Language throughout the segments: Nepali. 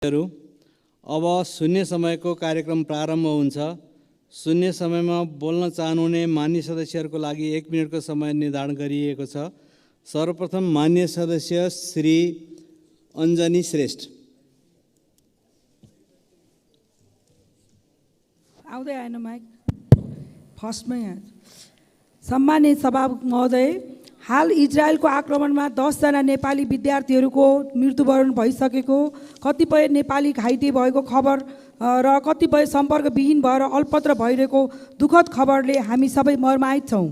अब शून्य समयको कार्यक्रम प्रारम्भ हुन्छ। शून्य समयमा बोल्न चाहनुहुने मान्य सदस्यहरूको लागि 1 मिनेटको समय निर्धारण गरिएको छ। सर्वप्रथम मान्य सदस्य श्री अञ्जनी श्रेष्ठ। आउँदै आएन माइक, फर्स्टमै सम्मानित सभामुख महोदय, हाल इजरायलको आक्रमणमा 10 जना नेपाली विद्यार्थीहरूको मृत्युवरण भइसकेको, कतिपय नेपाली घाइते भएको खबर र कतिपय सम्पर्कविहीन भएर अल्पत्र भइरहेको दुःखद खबरले हामी सबै मर्माहित छौँ।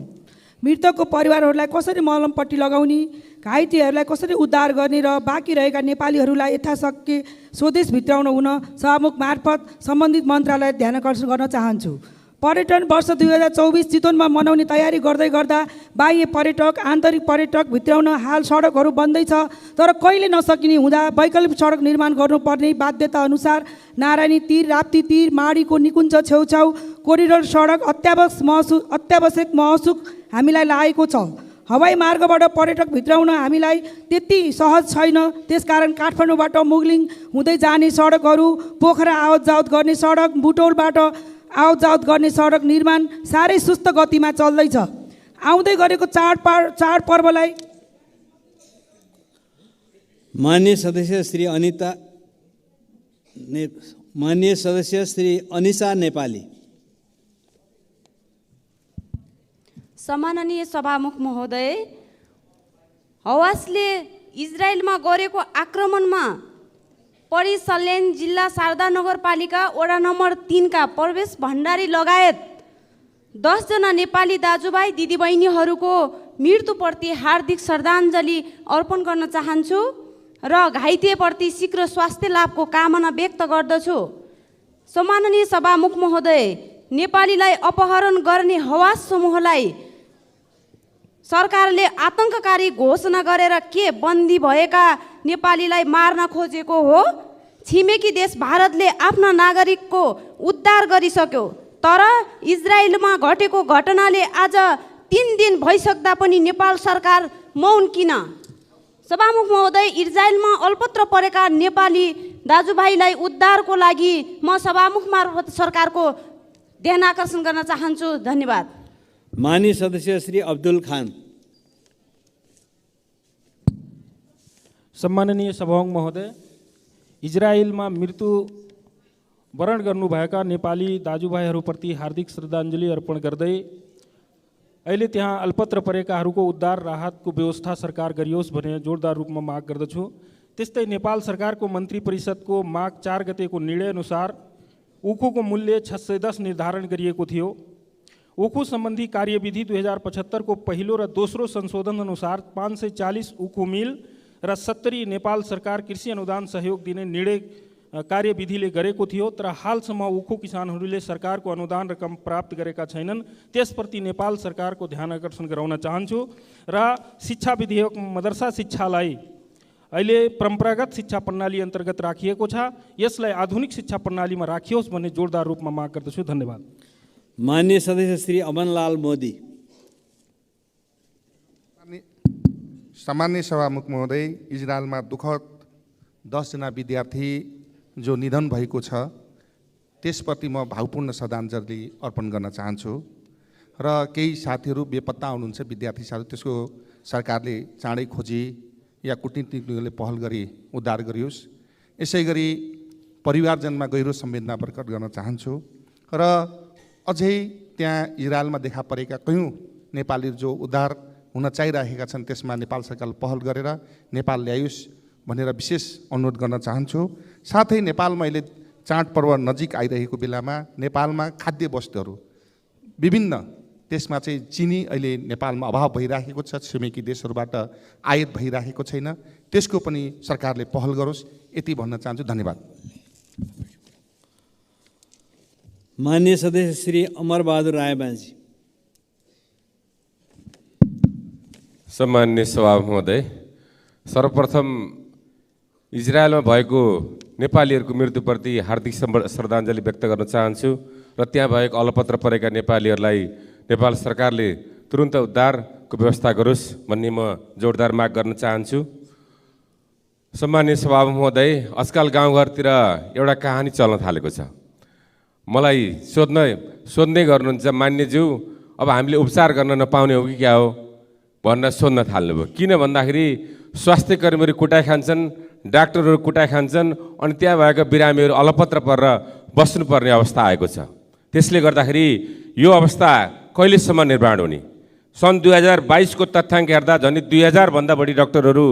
मृतकको परिवारहरूलाई कसरी मलमपट्टि लगाउने, घाइतेहरूलाई कसरी उद्धार गर्ने र बाँकी रहेका नेपालीहरूलाई यथाशक्य स्वदेश भित्राउन हुन सभामुख मार्फत सम्बन्धित मन्त्रालय ध्यानाकर्षण गर्न चाहन्छु। पर्यटन वर्ष 2024 चितवनमा मनाउने तयारी गर्दै गर्दा बाह्य पर्यटक आन्तरिक पर्यटक भित्राउन हाल सडकहरू बन्दै छ, तर कहिले नसकिने हुँदा वैकल्पिक सडक निर्माण गर्नुपर्ने बाध्यता अनुसार नारायणी तीर, राप्ती तीर, माडीको निकुञ्ज छेउछाउ कोरिडोर सडक अत्यावश्यक महसुस हामीलाई लागेको छ। हवाई मार्गबाट पर्यटक भित्राउन हामीलाई त्यति सहज छैन। त्यसकारण काठमाडौँबाट मुगलिङ हुँदै जाने सडकहरू, पोखरा आवत जावत गर्ने सडक, बुटौलबाट आवत जावत गर्ने सडक निर्माण साह्रै सुस्त गतिमा चल्दैछ। आउँदै गरेको चाड पर्वलाई मान्य सदस्य श्री अनिसा नेपाली। सम्माननीय सभामुख महोदय, हवासले इजरायलमा गरेको आक्रमणमा परिसल्यान जिल्ला शारदा नगरपालिका वडा नम्बर 3 का प्रवेश भण्डारी लगायत 10 जना नेपाली दाजुभाइ दिदीबहिनीहरूको मृत्युप्रति हार्दिक श्रद्धाञ्जली अर्पण गर्न चाहन्छु र घाइतेप्रति शीघ्र स्वास्थ्य लाभको कामना व्यक्त गर्दछु। सम्माननीय सभामुख महोदय, नेपालीलाई अपहरण गर्ने हवास समूहलाई सरकारले आतंककारी घोषणा गरेर के बन्दी भएका नेपालीलाई मार्न खोजेको हो? छिमेकी देश भारतले आफ्ना नागरिकको उद्धार गरिसक्यो, तर इजरायलमा घटेको घटनाले आज 3 दिन भइसक्दा पनि नेपाल सरकार मौन किन? सभामुख महोदय, इजरायलमा अल्पत्र परेका नेपाली दाजुभाइलाई उद्धारको लागि म सभामुख मार्फत सरकारको ध्यान आकर्षण गर्न चाहन्छु। धन्यवाद। माननीय सदस्य श्री अब्दुल खान। सम्माननीय सभामुख महोदय, इजरायलमा मृत्युवरण गर्नुभएका नेपाली दाजुभाइहरूप्रति हार्दिक श्रद्धाञ्जली अर्पण गर्दै अहिले त्यहाँ अल्पत्र परेकाहरूको उद्धार राहतको व्यवस्था सरकार गरियोस् भन्ने जोरदार रूपमा माग गर्दछु। त्यस्तै नेपाल सरकारको मन्त्री परिषदको माघ 4 गतेको निर्णयअनुसार उखुको मूल्य 610 निर्धारण गरिएको थियो। उखु सम्बन्धी कार्यविधि 2075 को पहिलो र दोस्रो संशोधन अनुसार 540 उखु मिल र 70 नेपाल सरकार कृषि अनुदान सहयोग दिने निर्णय कार्यविधिले गरेको थियो, तर हालसम्म उखु किसानहरूले सरकारको अनुदान रकम प्राप्त गरेका छैनन्। त्यसप्रति नेपाल सरकारको ध्यान आकर्षण गराउन चाहन्छु र शिक्षा विधेयक मदरसा शिक्षालाई अहिले परम्परागत शिक्षा प्रणाली अन्तर्गत राखिएको छ, यसलाई आधुनिक शिक्षा प्रणालीमा राखियोस् भन्ने जोरदार रूपमा माग गर्दछु। धन्यवाद। माननीय सदस्य श्री अमनलाल मोदी। सामान्य सभामुख महोदय, इजरायलमा दुःखद 10 जना विद्यार्थी जो निधन भएको छ त्यसप्रति म भावपूर्ण श्रद्धाञ्जली अर्पण गर्न चाहन्छु र केही साथीहरू बेपत्ता हुनुहुन्छ विद्यार्थी साथी, त्यसको सरकारले चाँडै खोजी या कूटनीतिज्ञहरूले पहल गरी उद्धार गरियोस्। यसै गरी परिवारजनमा गहिरो संवेदना प्रकट गर्न चाहन्छु र अझै त्यहाँ इजरायलमा देखा परेका कयौँ नेपालीहरू जो उद्धार हुन चाहिरहेका छन् त्यसमा नेपाल सरकारले पहल गरेर नेपाल ल्यायोस् भनेर विशेष अनुरोध गर्न चाहन्छु। साथै नेपालमा अहिले चाडपर्व नजिक आइरहेको बेलामा नेपालमा खाद्य वस्तुहरू विभिन्न त्यसमा चाहिँ चिनी अहिले नेपालमा अभाव भइराखेको छ, छिमेकी देशहरूबाट आयात भइराखेको छैन, त्यसको पनि सरकारले पहल गरोस्, यति भन्न चाहन्छु। धन्यवाद। माननीय सदस्य श्री अमरबहादुर रायबाजी। सम्माननीय सभामुख महोदय, सर्वप्रथम इजरायलमा भएको नेपालीहरूको मृत्युप्रति हार्दिक श्रद्धाञ्जली व्यक्त गर्न चाहन्छु र त्यहाँ भएको अलपत्र परेका नेपालीहरूलाई नेपाल सरकारले तुरुन्त उद्धारको व्यवस्था गरोस् भन्ने म जोरदार माग गर्न चाहन्छु। सम्मानीय सभामुख महोदय, आजकल गाउँघरतिर एउटा कहानी चल्न थालेको छ। मलाई सोध्दै गर्नुहुन्छ मान्यज्यू, अब हामीले उपचार गर्न नपाउने हो कि क्या हो भनेर सोध्न थाल्नुभयो। किन भन्दाखेरि स्वास्थ्य कर्मीहरू कुटाइ खान्छन्, डाक्टरहरू कुटाइ खान्छन्, अनि त्यहाँ भएका बिरामीहरू अलपत्र परेर बस्नुपर्ने अवस्था आएको छ। त्यसले गर्दाखेरि यो अवस्था कहिलेसम्म निर्माण हुने? सन् 2022 को तथ्याङ्क हेर्दा झन्डै 2000 भन्दा बढी डाक्टरहरू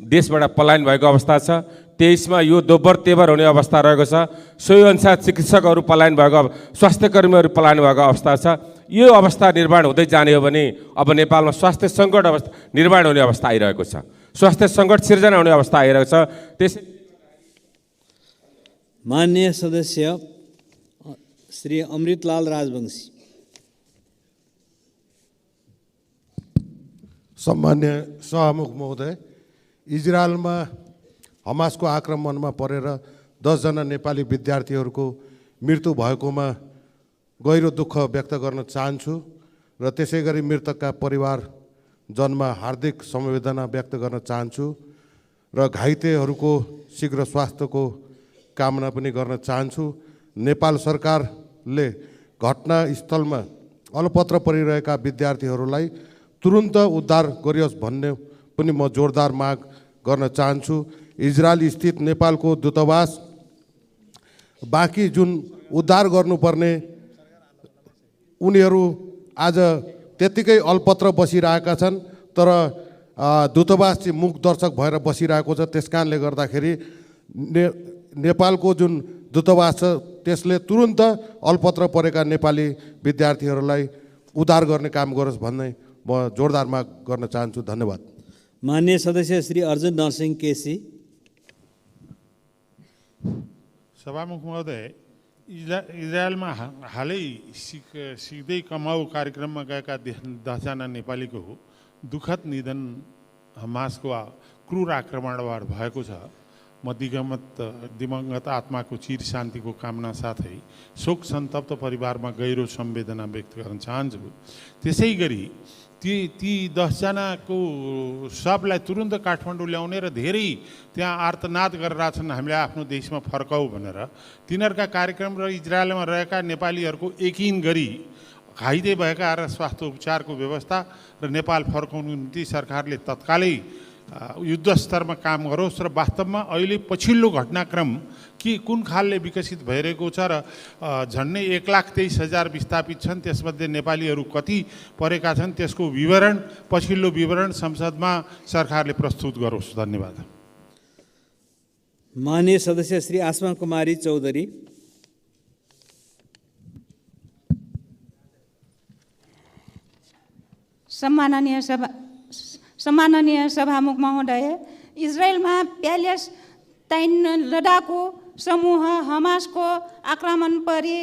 देशबाट पलायन भएको अवस्था छ। 23 मा यो दोब्बर तेब्बर हुने अवस्था रहेको छ। सोही अनुसार चिकित्सकहरू पलायन भएको, स्वास्थ्य कर्मीहरू पलायन भएको अवस्था छ। यो अवस्था निर्माण हुँदै जाने हो भने अब नेपालमा स्वास्थ्य सङ्कट अवस्था निर्माण हुने अवस्था आइरहेको छ, स्वास्थ्य सङ्कट सिर्जना हुने अवस्था आइरहेको छ। त्यसै माननीय सदस्य श्री अमृतलाल राजवंशी। सम्मान्य सभामुख महोदय, इजरायलमा हमासको आक्रमणमा परेर 10 जना नेपाली विद्यार्थीहरूको मृत्यु भएकोमा गहिरो दुःख व्यक्त गर्न चाहन्छु र त्यसै गरी मृतकका परिवारजनमा हार्दिक संवेदना व्यक्त गर्न चाहन्छु र घाइतेहरूको शीघ्र स्वास्थ्यको कामना पनि गर्न चाहन्छु। नेपाल सरकारले घटनास्थलमा अलपत्र परिरहेका विद्यार्थीहरूलाई तुरुन्त उद्धार गरियोस् भन्ने पनि म जोरदार माग गर्न चाहन्छु। इजरायल स्थित नेपालको दूतावास बाँकी जुन उद्धार गर्नुपर्ने उनीहरू आज त्यत्तिकै अल्पत्र बसिरहेका छन्, तर दूतावास चाहिँ मुख दर्शक भएर बसिरहेको छ। त्यस कारणले गर्दाखेरि नेपालको जुन दूतावास छ त्यसले तुरुन्त अल्पत्र परेका नेपाली विद्यार्थीहरूलाई उद्धार गर्ने काम गरोस् भन्ने म जोरदार माग गर्न चाहन्छु। धन्यवाद। माननीय सदस्य श्री अर्जुन नरसिंह केसी। सभामुख महोदय, इजरायलमा हालै सिक्दै कमाऊ कार्यक्रममा गएका 10 जना नेपालीको दुःखद निधन हमासको क्रूर आक्रमणबाट भएको छ। म दिवंगत आत्माको चिर शान्तिको कामना साथै शोक सन्तप्त परिवारमा गहिरो संवेदना व्यक्त गर्न चाहन्छु। त्यसै गरी ती 10 जनाको शवलाई तुरुन्त काठमाडौँ ल्याउने र धेरै त्यहाँ आर्तनाद गरिरहेछन् हामीले आफ्नो देशमा फर्काऊ भनेर। तिनीहरूका कार्यक्रम र इजरायलमा रहेका नेपालीहरूको यकिन गरी घाइते भएका र स्वास्थ्य उपचारको व्यवस्था र नेपाल फर्काउनु निम्ति सरकारले तत्कालै युद्ध स्तरमा काम गरोस् र वास्तवमा अहिले पछिल्लो घटनाक्रम कि कुन खालले विकसित भइरहेको छ र झन्डै 1,23,000 विस्थापित छन्, त्यसमध्ये नेपालीहरू कति परेका छन् त्यसको विवरण, पछिल्लो विवरण संसदमा सरकारले प्रस्तुत गरोस्। धन्यवाद। माननीय सदस्य श्री आसमा कुमारी चौधरी। सम्माननीय सभामुख महोदय, इजरायलमा प्यालेस्टाइन लडाकु समूह हमासको आक्रमण परि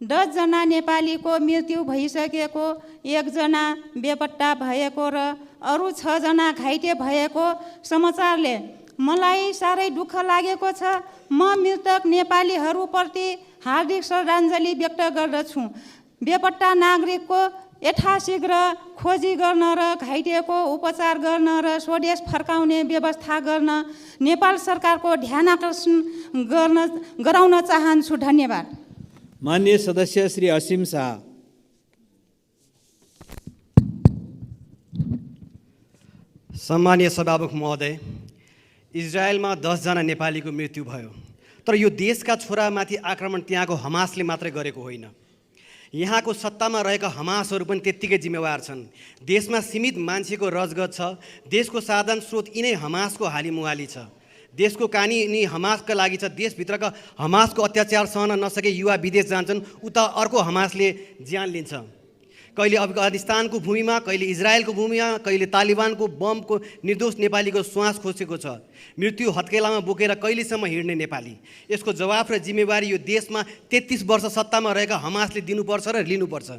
10 जना नेपालीको मृत्यु भइसकेको, 1 जना बेपत्ता भएको र अरू 6 जना घाइते भएको समाचारले मलाई साह्रै दुःख लागेको छ। म मृतक नेपालीहरूप्रति हार्दिक श्रद्धाञ्जली व्यक्त गर्दछु। बेपत्ता नागरिकको यथाशीघ्र खोजी गर्न र घाइतेको उपचार गर्न र स्वदेश फर्काउने व्यवस्था गर्न नेपाल सरकारको ध्यान आकर्षण गराउन चाहन्छु। धन्यवाद। माननीय सदस्य श्री असीम शाह। सम्मानीय सभामुख महोदय, इजरायलमा 10 जना नेपालीको मृत्यु भयो, तर यो देशका छोरामाथि आक्रमण त्यहाँको हमासले मात्रै गरेको होइन। यहाँको सत्तामा रहेका हमासहरू पनि त्यत्तिकै जिम्मेवार छन्। देशमा सीमित मान्छेको रजगत छ। देशको साधन स्रोत यिनै हमासको हालिमुहाली छ। देशको कानी यिनी हमासका लागि छ। देशभित्रका हमासको अत्याचार सहन नसके युवा विदेश जान्छन्, उता अर्को हमासले ज्यान लिन्छ। कहिले अफगानिस्तानको भूमिमा, कहिले इजरायलको भूमिमा, कहिले तालिबानको बमको निर्दोष नेपालीको श्वास खोसेको छ। मृत्यु हत्केलामा बोकेर कहिलेसम्म हिँड्ने नेपाली? यसको जवाफ र जिम्मेवारी यो देशमा 33 वर्ष सत्तामा रहेका हमासले दिनुपर्छ र लिनुपर्छ।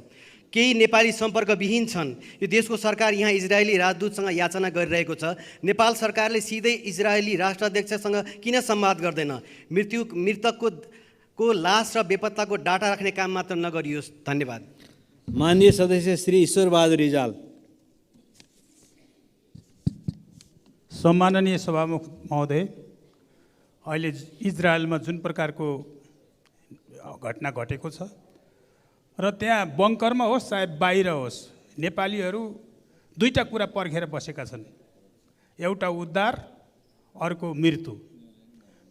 केही नेपाली सम्पर्कविहीन छन्। यो देशको सरकार यहाँ इजरायली राजदूतसँग याचना गरिरहेको छ। नेपाल सरकारले सिधै इजरायली राष्ट्राध्यक्षसँग किन संवाद गर्दैन? मृतकको लास र बेपत्ताको डाटा राख्ने काम मात्र नगरियोस्। धन्यवाद। माननीय सदस्य श्री ईश्वर बहादुर रिजाल। सम्माननीय सभामुख महोदय, अहिले इजरायलमा जुन प्रकारको घटना घटेको छ र त्यहाँ बङ्करमा होस् चाहे बाहिर होस्, नेपालीहरू दुईटा कुरा पर्खेर बसेका छन्। एउटा उद्धार, अर्को मृत्यु।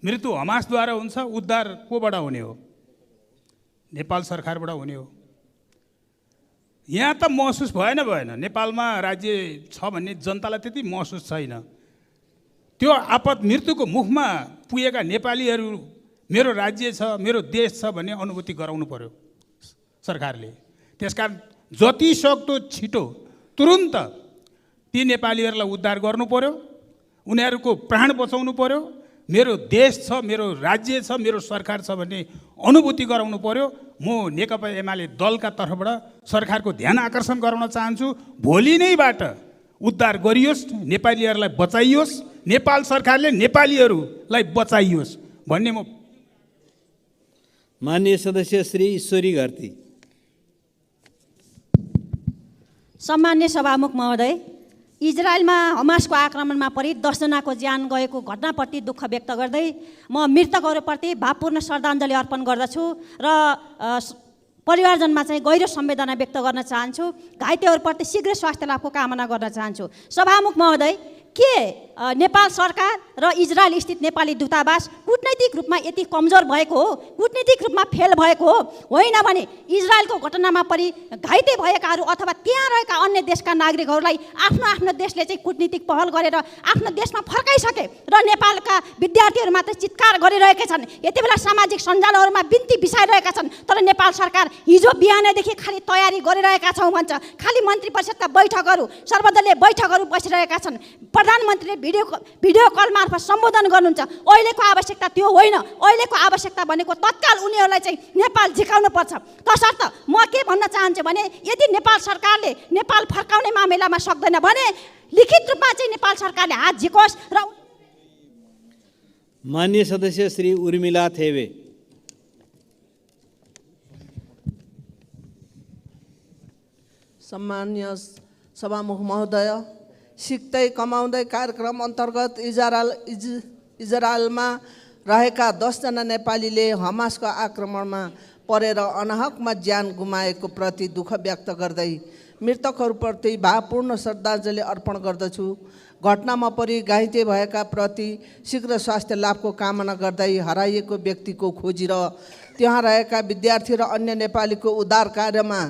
मृत्यु हमासद्वारा हुन्छ, उद्धार कोबाट हुने हो? नेपाल सरकारबाट हुने हो। यहाँ त महसुस भएन। नेपालमा राज्य छ भन्ने जनतालाई त्यति महसुस छैन। त्यो आपत मृत्युको मुखमा पुगेका नेपालीहरू मेरो राज्य छ, मेरो देश छ भन्ने अनुभूति गराउनु पर्यो सरकारले। त्यसकारण जति सक्दो छिटो तुरुन्त ती नेपालीहरूलाई उद्धार गर्नु पर्यो, उनीहरूको प्राण बचाउनु पर्यो। मेरो देश छ, मेरो राज्य छ, मेरो सरकार छ भन्ने अनुभूति गराउनु पर्यो। म नेकपा एमाले दलका तर्फबाट सरकारको ध्यान आकर्षण गराउन चाहन्छु। भोलि नैबाट उद्धार गरियोस्, नेपालीहरूलाई बचाइयोस्, नेपाल सरकारले नेपालीहरूलाई बचाइयोस् भन्ने म। माननीय सदस्य श्री ईश्वरी घरती। सम्मान्य सभामुख महोदय, इजरायलमा हमासको आक्रमणमा परि 10 जनाको ज्यान गएको घटनाप्रति दुःख व्यक्त गर्दै म मृतकहरूप्रति भावपूर्ण श्रद्धाञ्जली अर्पण गर्दछु र परिवारजनमा चाहिँ गहिरो संवेदना व्यक्त गर्न चाहन्छु। घाइतेहरूप्रति शीघ्र स्वास्थ्य लाभको कामना गर्न चाहन्छु। सभामुख महोदय, के नेपाल सरकार र इजरायल स्थित नेपाली दूतावास कूटनैतिक रूपमा यति कमजोर भएको हो, कूटनैतिक रूपमा फेल भएको हो? होइन भने इजरायलको घटनामा परि घाइते भएकाहरू अथवा त्यहाँ रहेका अन्य देशका नागरिकहरूलाई आफ्नो देशले चाहिँ कूटनीतिक पहल गरेर आफ्नो देशमा फर्काइसके र नेपालका विद्यार्थीहरू मात्र चित्कार गरिरहेका छन्। यति बेला सामाजिक सञ्जालहरूमा बिन्ती बिसाइरहेका छन्, तर नेपाल सरकार हिजो बिहानदेखि खालि तयारी गरिरहेका छौँ भन्छ। खालि मन्त्री परिषदका बैठकहरू, सर्वदलीय बैठकहरू बसिरहेका छन्। प्रधानमन्त्रीले भिडियो कल मार्फत सम्बोधन गर्नुहुन्छ। अहिलेको आवश्यकता त्यो होइन। अहिलेको आवश्यकता भनेको तत्काल उनीहरूलाई चाहिँ नेपाल झिकाउनु पर्छ। तसर्थ म के भन्न चाहन्छु भने यदि नेपाल सरकारले नेपाल फर्काउने मामिलामा सक्दैन भने लिखित रूपमा चाहिँ नेपाल सरकारले हात झिकोस् र। माननीय सदस्य श्री उर्मिला थेवे। सम्मान्य सभामुख महोदय, सिक्दै कमाउँदै कार्यक्रम अन्तर्गत इजरायलमा रहेका 10 जना नेपालीले हमासको आक्रमणमा परेर अनाहकमा ज्यान गुमाएको प्रति दुःख व्यक्त गर्दै मृतकहरूप्रति भावपूर्ण श्रद्धाञ्जली अर्पण गर्दछु। घटनामा परि घाइते भएका प्रति शीघ्र स्वास्थ्य लाभको कामना गर्दै हराइएको व्यक्तिको खोजी र त्यहाँ रहेका विद्यार्थी र अन्य नेपालीको उद्धार कार्यमा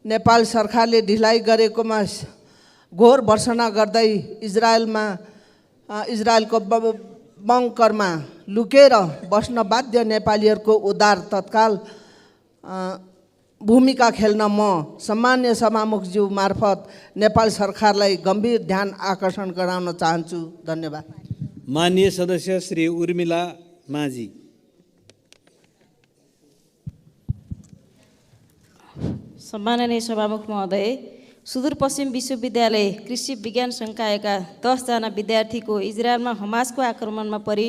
नेपाल सरकारले ढिलाइ गरेकोमा घोर भर्त्सना गर्दै इजरायलको बङ्करमा लुकेर बस्न बाध्य नेपालीहरूको उद्धार तत्काल भूमिका खेल्न म सम्मान्य सभामुखज्यू मार्फत नेपाल सरकारलाई गम्भीर ध्यान आकर्षण गराउन चाहन्छु। धन्यवाद। माननीय सदस्य श्री उर्मिला माझी। सम्माननीय सभामुख महोदय, सुदूरपश्चिम विश्वविद्यालय कृषि विज्ञान संकायका 10 जना विद्यार्थीको इजरायलमा हमासको आक्रमणमा परि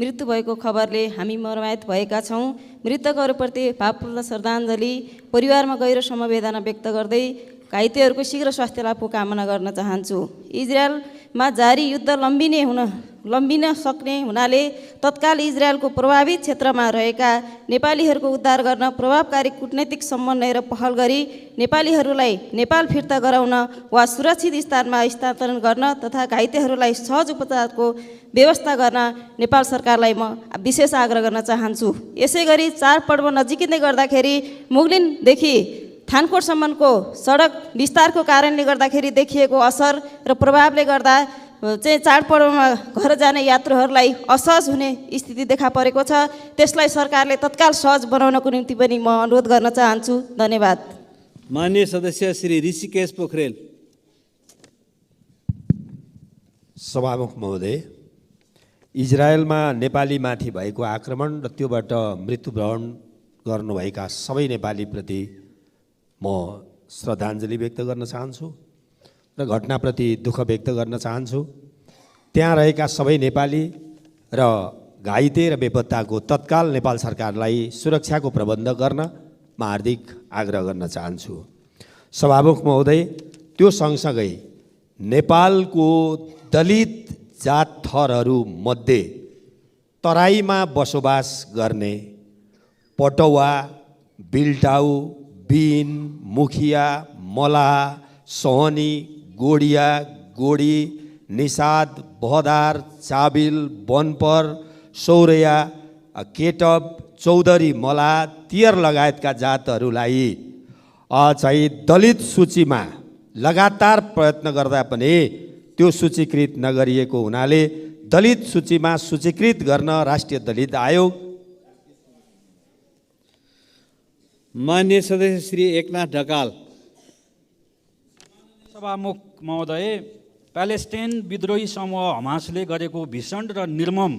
मृत्यु भएको खबरले हामी मर्माहत भएका छौँ। मृतकहरूप्रति भावपूर्ण श्रद्धाञ्जली, परिवारमा गहिरो समवेदना व्यक्त गर्दै घाइतेहरूको शीघ्र स्वास्थ्य लाभको कामना गर्न चाहन्छु। इजरायलमा जारी युद्ध लम्बिन सक्ने हुनाले तत्काल इजरायलको प्रभावित क्षेत्रमा रहेका नेपालीहरूको उद्धार गर्न प्रभावकारी कूटनैतिक समन्वय र पहल गरी नेपालीहरूलाई नेपाल फिर्ता गराउन वा सुरक्षित स्थानमा स्थानान्तरण गर्न तथा घाइतेहरूलाई सहज उपचारको व्यवस्था गर्न नेपाल सरकारलाई म विशेष आग्रह गर्न चाहन्छु। यसै गरी चाडपर्व नजिकै गर्दाखेरि मुगलिनदेखि थानकोटसम्मको सडक विस्तारको कारणले गर्दाखेरि देखिएको असर र प्रभावले गर्दा चाहिँ चाडपर्वमा घर जाने यात्रुहरूलाई असहज हुने स्थिति देखा परेको छ। त्यसलाई सरकारले तत्काल सहज बनाउनको निम्ति पनि म अनुरोध गर्न चाहन्छु। धन्यवाद। माननीय सदस्य श्री ऋषिकेश पोखरेल। सभामुख महोदय, इजरायलमा नेपालीमाथि भएको आक्रमण र त्योबाट मृत्युवरण गर्नुभएका सबै नेपालीप्रति म श्रद्धाञ्जली व्यक्त गर्न चाहन्छु र घटनाप्रति दुःख व्यक्त गर्न चाहन्छु। त्यहाँ रहेका सबै नेपाली र घाइते र बेपत्ताको तत्काल नेपाल सरकारलाई सुरक्षाको प्रबन्ध गर्न म हार्दिक आग्रह गर्न चाहन्छु। सभामुख महोदय, त्यो सँगसँगै नेपालको दलित जात थरहरूमध्ये तराईमा बसोबास गर्ने पटौवा, बिल्टाउ, बिन, मुखिया, मलाह, सोहनी, गोडिया, गोडी, निषाद, बहदार, चाबिल, बनपर, सौरया, केटब, चौधरी, मलाह, तियर लगायतका जातहरूलाई चाहिँ दलित सूचीमा लगातार प्रयत्न गर्दा पनि त्यो सूचीकृत नगरिएको हुनाले दलित सूचीमा सूचीकृत गर्न राष्ट्रिय दलित आयोग। मान्य सदस्य श्री एकनाथ ढकाल। सभामुख महोदय, प्यालेस्टाइन विद्रोही समूह हमासले गरेको भीषण र निर्मम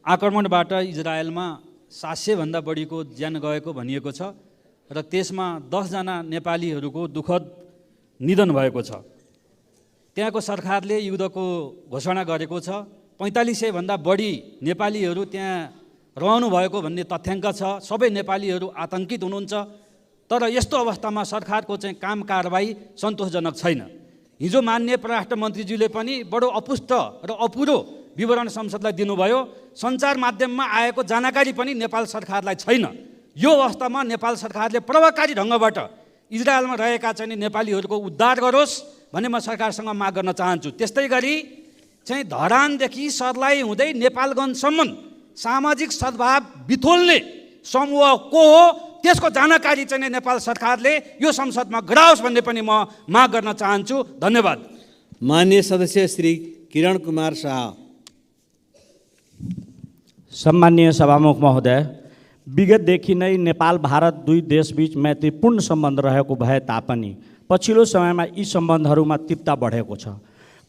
आक्रमणबाट इजरायलमा 700 भन्दा बढीको ज्यान गएको भनिएको छ र त्यसमा 10 जना नेपालीहरूको दुःखद निधन भएको छ। त्यहाँको सरकारले युद्धको घोषणा गरेको छ। 4500 भन्दा बढी नेपालीहरू त्यहाँ रहनु भएको भन्ने तथ्याङ्क छ। सबै नेपालीहरू आतंकित हुनुहुन्छ। तर यस्तो अवस्थामा सरकारको चाहिँ काम कारबाही सन्तोषजनक छैन। हिजो माननीय परराष्ट्र मन्त्रीज्यूले पनि बडो अपुष्ट र अपुरो विवरण संसदलाई दिनुभयो। सञ्चार माध्यममा आएको जानकारी पनि नेपाल सरकारलाई छैन। यो अवस्थामा नेपाल सरकारले प्रभावकारी ढङ्गबाट इजरायलमा रहेका चाहिँ नेपालीहरूको उद्धार गरोस् भन्ने म सरकारसँग माग गर्न चाहन्छु। त्यस्तै गरी चाहिँ धरानदेखि सर्लाही हुँदै नेपालगञ्जसम्म सामाजिक सद्भाव बिथोल्ने समूह को हो त्यसको जानकारी चाहिँ नेपाल सरकारले यो संसदमा गराओस् भन्ने पनि म माग गर्न चाहन्छु। धन्यवाद। माननीय सदस्य श्री किरण कुमार शाह। सम्माननीय सभामुख महोदय, विगतदेखि नै नेपाल भारत दुई देशबीच मैत्रीपूर्ण सम्बन्ध रहेको भए तापनि पछिल्लो समयमा यी सम्बन्धहरूमा तीव्रता बढेको छ।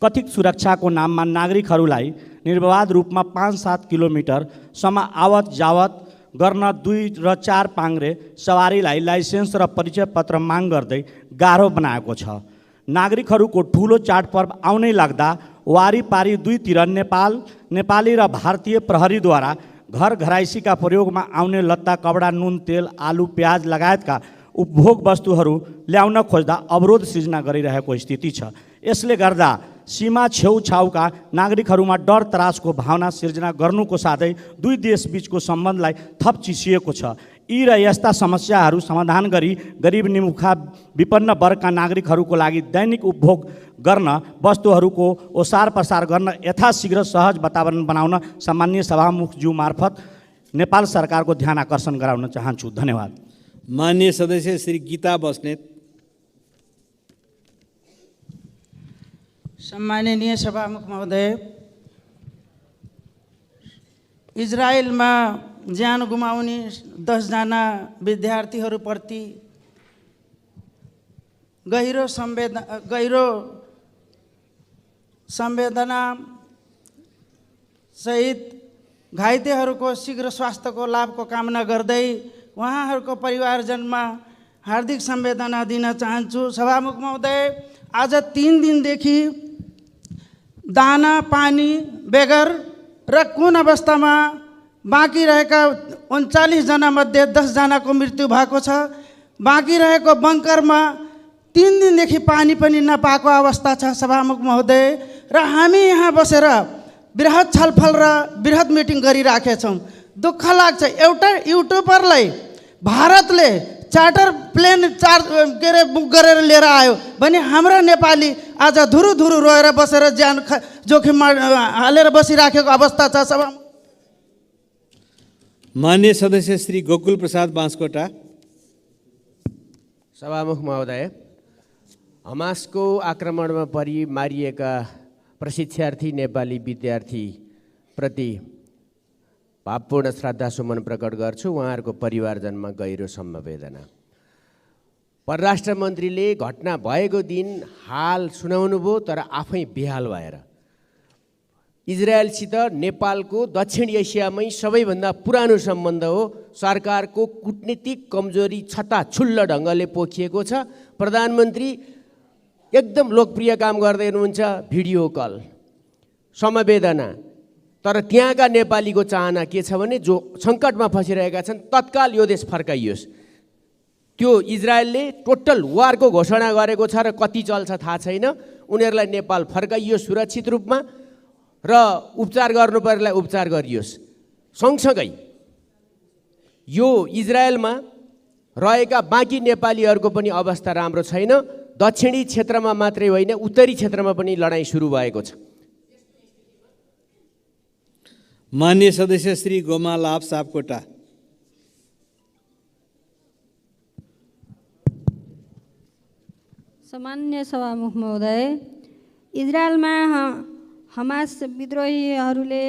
कथित सुरक्षाको नाममा नागरिकहरूलाई निर्विवाद रूपमा 5-7 किलोमिटरसम्म आवत जावत गर्न 2 र 4 पाङ्ग्रे सवारीलाई लाइसेन्स र परिचय पत्र माग गर्दै गाह्रो बनाएको छ। नागरिकहरूको ठुलो चाडपर्व आउनै लाग्दा वारिपारी दुईतिर नेपाली र भारतीय प्रहरीद्वारा घर घराइसीका प्रयोगमा आउने लत्ता, कपडा, नुन, तेल, आलु, प्याज लगायतका उपभोग वस्तुहरू ल्याउन खोज्दा अवरोध सिर्जना गरिरहेको स्थिति छ। यसले गर्दा सीमा छेउछाउका नागरिकहरूमा डर त्रासको भावना सिर्जना गर्नुको साथै दुई देशबीचको सम्बन्धलाई थप चिसिएको छ। यी र यस्ता समस्याहरू समाधान गरी गरिब निमुखा विपन्न वर्गका नागरिकहरूको लागि दैनिक उपभोग गर्न, वस्तुहरूको ओसार पसार गर्न यथाशीघ्र सहज वातावरण बनाउन सामान्य सभामुखज्यू मार्फत नेपाल सरकारको ध्यान आकर्षण गराउन चाहन्छु। धन्यवाद। माननीय सदस्य श्री गीता बस्नेत। सम्माननीय सभामुख महोदय, इजरायलमा ज्यान गुमाउने 10 जना विद्यार्थीहरूप्रति गहिरो संवेदना सहित घाइतेहरूको शीघ्र स्वास्थ्यको लाभको कामना गर्दै उहाँहरूको परिवारजनमा हार्दिक संवेदना दिन चाहन्छु। सभामुख महोदय, आज 3 दिनदेखि दाना पानी बेगर र कुन अवस्थामा बाँकी रहेका 39 जना मध्ये 10 जनाको मृत्यु भएको छ। बाँकी रहेको बङ्करमा 3 दिनदेखि पानी पनि नपाएको अवस्था छ। सभामुख महोदय, र हामी यहाँ बसेर बृहत छलफल र बृहत मिटिङ गरिराखेछौँ। दुःख लाग्छ, एउटा युट्युबरलाई भारतले चार्टर प्लेन बुक गरेर लिएर आयो भने हाम्रा नेपाली आज धुरु धुरु रोएर बसेर ज्यान जोखिममा हालेर बसिराखेको अवस्था छ। सभा माननीय सदस्य श्री गोकुल प्रसाद बाँसकोटा। सभामुख महोदय, हमासको आक्रमणमा परि मारिएका प्रशिक्षार्थी नेपाली विद्यार्थी प्रति भावपूर्ण श्रद्धासुमन प्रकट गर्छु। उहाँहरूको परिवारजनमा गहिरो समवेदना। परराष्ट्र मन्त्रीले घटना भएको दिन हाल सुनाउनु भयो, तर आफै बेहाल भएर इजरायलसित नेपालको दक्षिण एसियामै सबैभन्दा पुरानो सम्बन्ध हो। सरकारको कूटनीतिक कमजोरी छताछुल्ल ढङ्गले पोखिएको छ। प्रधानमन्त्री एकदम लोकप्रिय काम गर्दै हुनुहुन्छ, भिडियो कल, समवेदना। तर त्यहाँका नेपालीको चाहना के छ भने जो सङ्कटमा फसिरहेका छन् तत्काल यो देश फर्काइयोस्। त्यो इजरायलले टोटल वारको घोषणा गरेको छ र कति चल्छ थाहा छैन। उनीहरूलाई नेपाल फर्काइयोस् सुरक्षित रूपमा। र उपचार गर्नुपर्नेलाई उपचार गरियोस्। सँगसँगै यो इजरायलमा रहेका बाँकी नेपालीहरूको पनि अवस्था राम्रो छैन। दक्षिणी क्षेत्रमा मात्रै होइन, उत्तरी क्षेत्रमा पनि लडाइँ सुरु भएको छ। माननीय सदस्य श्री गोमा लाभ सापकोटा। सम्माननीय सभामुख महोदय, इजरायलमा हमास विद्रोहीहरूले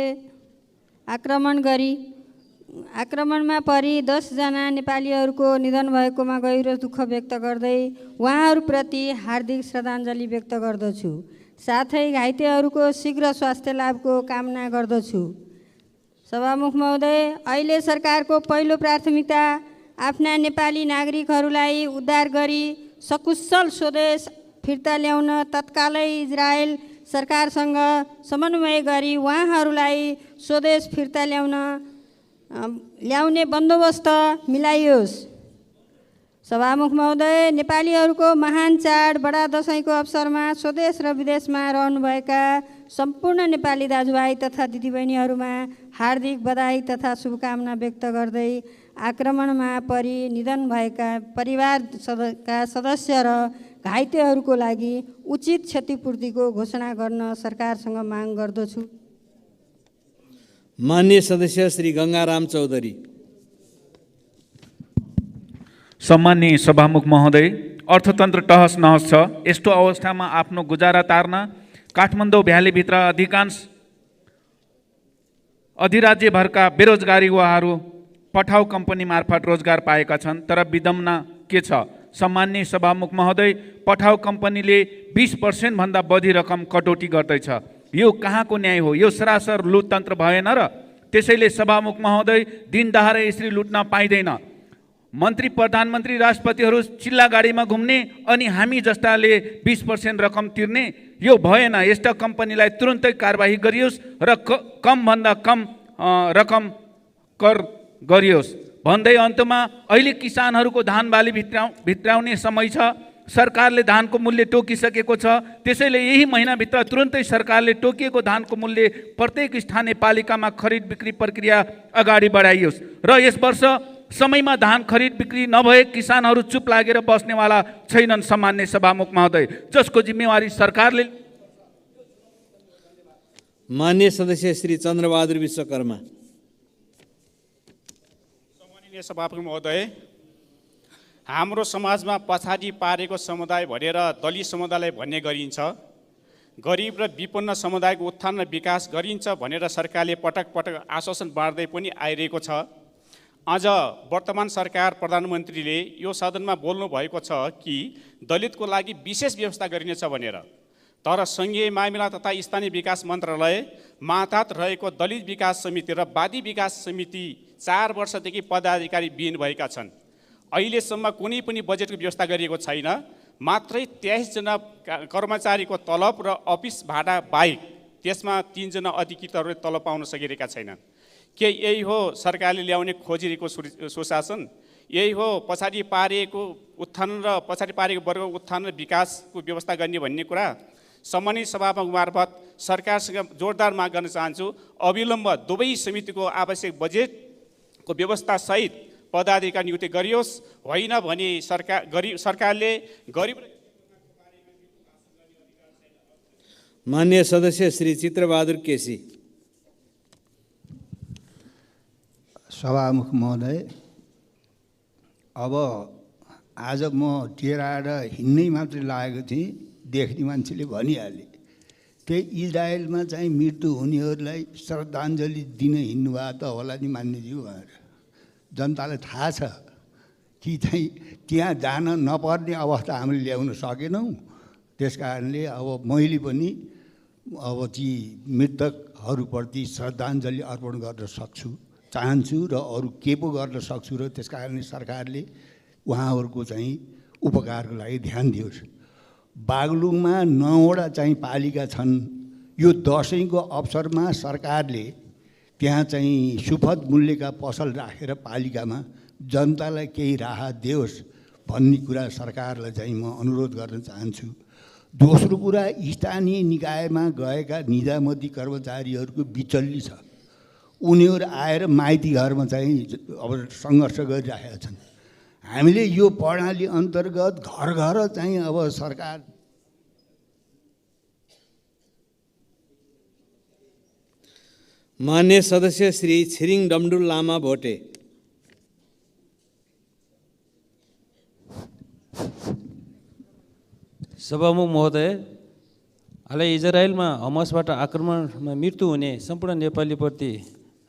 आक्रमणमा परि 10 जना नेपालीहरूको निधन भएकोमा गहिरो दुःख व्यक्त गर्दै उहाँहरूप्रति हार्दिक श्रद्धाञ्जली व्यक्त गर्दछु। साथै घाइतेहरूको शीघ्र स्वास्थ्य लाभको कामना गर्दछु। सभामुख महोदय, अहिले सरकारको पहिलो प्राथमिकता आफ्ना नेपाली नागरिकहरूलाई उद्धार गरी सकुशल स्वदेश फिर्ता ल्याउन तत्कालै इजरायल सरकारसँग समन्वय गरी उहाँहरूलाई स्वदेश फिर्ता ल्याउने बन्दोबस्त मिलाइयोस्। सभामुख महोदय, नेपालीहरूको महान चाड बडा दसैँको अवसरमा स्वदेश र विदेशमा रहनुभएका सम्पूर्ण नेपाली दाजुभाइ तथा दिदीबहिनीहरूमा हार्दिक बधाई तथा शुभकामना व्यक्त गर्दै आक्रमणमा परि निधन भएका परिवारका सदस्य र घाइतेहरूको लागि उचित क्षतिपूर्तिको घोषणा गर्न सरकारसँग माग गर्दछु। माननीय सदस्य श्री गङ्गाराम चौधरी। सम्माननीय सभामुख महोदय, अर्थतन्त्र तहस नहस छ। यस्तो अवस्थामा आफ्नो गुजारा तार्न काठमाडौँ भ्यालीभित्र अधिकांश अधिराज्यभरका बेरोजगारी युवाहरू पठाउ कम्पनी मार्फत रोजगार पाएका छन्। तर विडम्बना के छ? सम्माननीय सभामुख महोदय, पठाउ कम्पनीले 20% भन्दा बढी रकम कटौती गर्दैछ। यो कहाँको न्याय हो? यो सरासर लुटतन्त्र भएन र? त्यसैले सभामुख महोदय, दिन दहाडै यसरी लुट्न पाइँदैन। मन्त्री, प्रधानमन्त्री, राष्ट्रपतिहरू चिल्ला गाडीमा घुम्ने अनि हामी जस्ताले 20% रकम तिर्ने, यो भएन। यस्ता कम्पनीलाई तुरुन्तै कारबाही गरियोस् र कमभन्दा कम रकम कर गरियोस्। भन्दै अन्तमा अहिले किसानहरूको धान बाली भित्राउने समय छ। सरकारले धानको मूल्य तोकिसकेको छ। त्यसैले यही महिनाभित्र तुरुन्तै सरकारले तोकिएको धानको मूल्य प्रत्येक स्थानीय पालिकामा खरिद बिक्री प्रक्रिया अगाडि बढाइयोस् र यस वर्ष समयमा धान खरिद बिक्री नभए किसानहरू चुप लागेर बस्नेवाला छैनन्। सम्माननीय सभामुख महोदय, जसको जिम्मेवारी सरकारले। माननीय सदस्य श्री चन्द्रबहादुर विश्वकर्मा। सम्माननीय सभामुख महोदय, हाम्रो समाजमा पछाडि पारेको समुदाय भनेर दलित समुदायलाई भन्ने गरिन्छ। गरिब र विपन्न समुदायको उत्थान र विकास गरिन्छ भनेर सरकारले पटक पटक आश्वासन बाँड्दै पनि आइरहेको छ। आज वर्तमान सरकार प्रधानमन्त्रीले यो सदनमा बोल्नु भएको छ कि दलितको लागि विशेष व्यवस्था गरिनेछ भनेर। तर सङ्घीय मामिला तथा स्थानीय विकास मन्त्रालय मातहत रहेको दलित विकास समिति र वादी विकास समिति 4 वर्षदेखि पदाधिकारी विहीन भएका छन्। अहिलेसम्म कुनै पनि बजेटको व्यवस्था गरिएको छैन। मात्रै 23 जना कर्मचारीको तलब र अफिस भाडा बाहेक त्यसमा 3 जना अधिकृतहरूले तलब पाउन सकिरहेका छैनन्। के यही हो सरकारले ल्याउने खोजिरहेको सुशासन? यही हो पछाडि पारिएको उत्थान र पछाडि पारेको वर्गको उत्थान र विकासको व्यवस्था गर्ने भन्ने कुरा? सम्मानित सभामुख मार्फत सरकारसँग जोरदार माग गर्न चाहन्छु, अविलम्ब दुवै समितिको आवश्यक बजेटको व्यवस्था सहित पदाधिकारी नियुक्ति गरियोस्। होइन भने सरकारले गरिब। माननीय सदस्य श्री चित्रबहादुर केसी। सभामुख महोदय, अब आज म टेराएर हिँड्नै मात्रै लागेको थिएँ, देख्ने मान्छेले भनिहाले। त्यही इजरायलमा चाहिँ मृत्यु हुनेहरूलाई श्रद्धाञ्जली दिन हिँड्नुभएको त होला नि मान्यज्यू भनेर। जनतालाई थाहा छ कि चाहिँ त्यहाँ जान नपर्ने अवस्था हामीले ल्याउन सकेनौँ। त्यस कारणले अब मैले पनि अब ती मृतकहरूप्रति श्रद्धाञ्जली अर्पण गर्न चाहन्छु र अरू के पो गर्न सक्छु र त्यस कारणले सरकारले उहाँहरूको चाहिँ उपकारको लागि ध्यान दियोस्। बागलुङमा 9वटा चाहिँ पालिका छन्। यो दसैँको अवसरमा सरकारले त्यहाँ चाहिँ सुपथ मूल्यका पसल राखेर पालिकामा जनतालाई केही राहत दियोस् भन्ने कुरा सरकारलाई चाहिँ म अनुरोध गर्न चाहन्छु। दोस्रो कुरा, स्थानीय निकायमा गएका निजामती कर्मचारीहरूको बिचल्ली छ। उनीहरू आएर माइती घरमा चाहिँ अब सङ्घर्ष गरिरहेका छन्। हामीले यो प्रणाली अन्तर्गत घर घर चाहिँ अब सरकार मान्य सदस्य श्री छिरिङ डमडुल लामा भोटे। सभामुख महोदय, हालै इजरायलमा हमासबाट आक्रमणमा मृत्यु हुने सम्पूर्ण नेपालीप्रति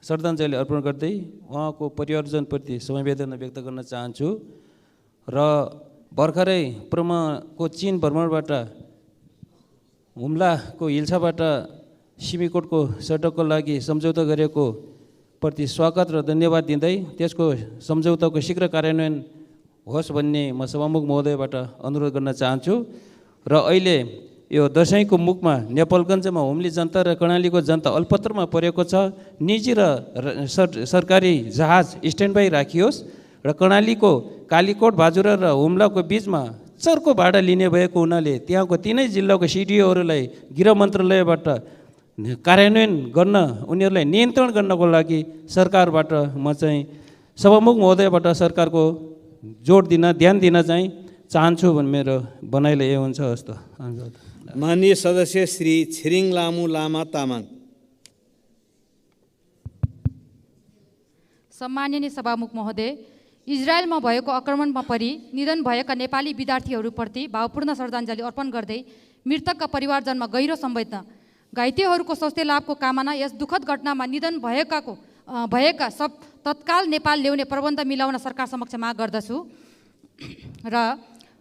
श्रद्धाञ्जली अर्पण गर्दै उहाँको परिवारजनप्रति समवेदना व्यक्त गर्न चाहन्छु। र भर्खरै प्रमाको चीन भ्रमणबाट हुम्लाको हिल्साबाट सिमीकोटको सडकको लागि सम्झौता गरेको प्रति स्वागत र धन्यवाद दिँदै त्यसको सम्झौताको शीघ्र कार्यान्वयन होस् भन्ने म सभामुख महोदयबाट अनुरोध गर्न चाहन्छु। र अहिले यो दसैँको मुखमा नेपालगञ्जमा हुम्ली जनता र कर्णालीको जनता अल्पत्रमा परेको छ। निजी र सरकारी जहाज स्ट्यान्ड बाई राखियोस् र कर्णालीको कालीकोट, भाजुरा र हुम्लाको बिचमा चर्को भाडा लिने भएको हुनाले त्यहाँको तीनै जिल्लाको सिडिओहरूलाई गृह मन्त्रालयबाट कार्यान्वयन गर्न, उनीहरूलाई नियन्त्रण गर्नको लागि सरकारबाट म चाहिँ सभामुख महोदयबाट सरकारको जोड दिन, ध्यान दिन चाहिँ चाहन्छु भन्ने मेरो भनाइले यो हुन्छ। हस् त। माननीय सदस्य श्री छिरिङ लामु लामा तामाङ। सम्माननीय सभामुख महोदय, इजरायलमा भएको आक्रमणमा परि निधन भएका नेपाली विद्यार्थीहरूप्रति भावपूर्ण श्रद्धाञ्जली अर्पण गर्दै मृतकका परिवारजनमा गहिरो संवेदना, घाइतेहरूको स्वास्थ्य लाभको कामना यस दुःखद घटनामा निधन भएका सब तत्काल नेपाल ल्याउने प्रबन्ध मिलाउन सरकार समक्ष माग गर्दछु र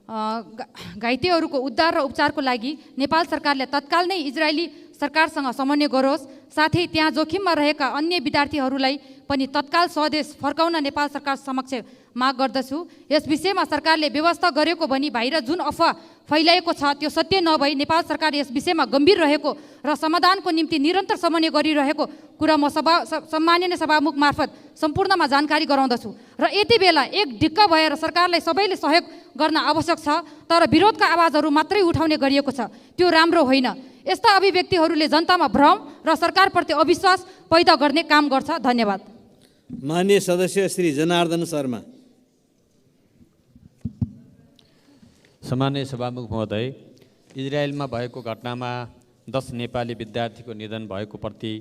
घाइतेहरूको उद्धार र उपचारको लागि नेपाल सरकारले तत्काल नै इजरायली सरकारसँग समन्वय गरोस्। साथै त्यहाँ जोखिममा रहेका अन्य विद्यार्थीहरूलाई पनि तत्काल स्वदेश फर्काउन नेपाल सरकार समक्ष माग गर्दछु। यस विषयमा सरकारले व्यवस्था गरेको भनी बाहिर जुन अफवाह फैलाएको छ त्यो सत्य नभई नेपाल सरकार यस विषयमा गम्भीर रहेको र समाधानको निम्ति निरन्तर समन्वय गरिरहेको कुरा म सम्माननीय सभामुख मार्फत सम्पूर्णमा जानकारी गराउँदछु। र यति बेला एक ढिक्क भएर सरकारलाई सबैले सहयोग गर्न आवश्यक छ, तर विरोधका आवाजहरू मात्रै उठाउने गरिएको छ, त्यो राम्रो होइन। यस्ता अभिव्यक्तिहरूले जनतामा भ्रम र सरकारप्रति अविश्वास पैदा गर्ने काम गर्छ। धन्यवाद। माननीय सदस्य श्री जनार्दन शर्मा। सम्माननीय सभामुख महोदय, इजरायलमा भएको घटनामा 10 नेपाली विद्यार्थीको निधन भएको प्रति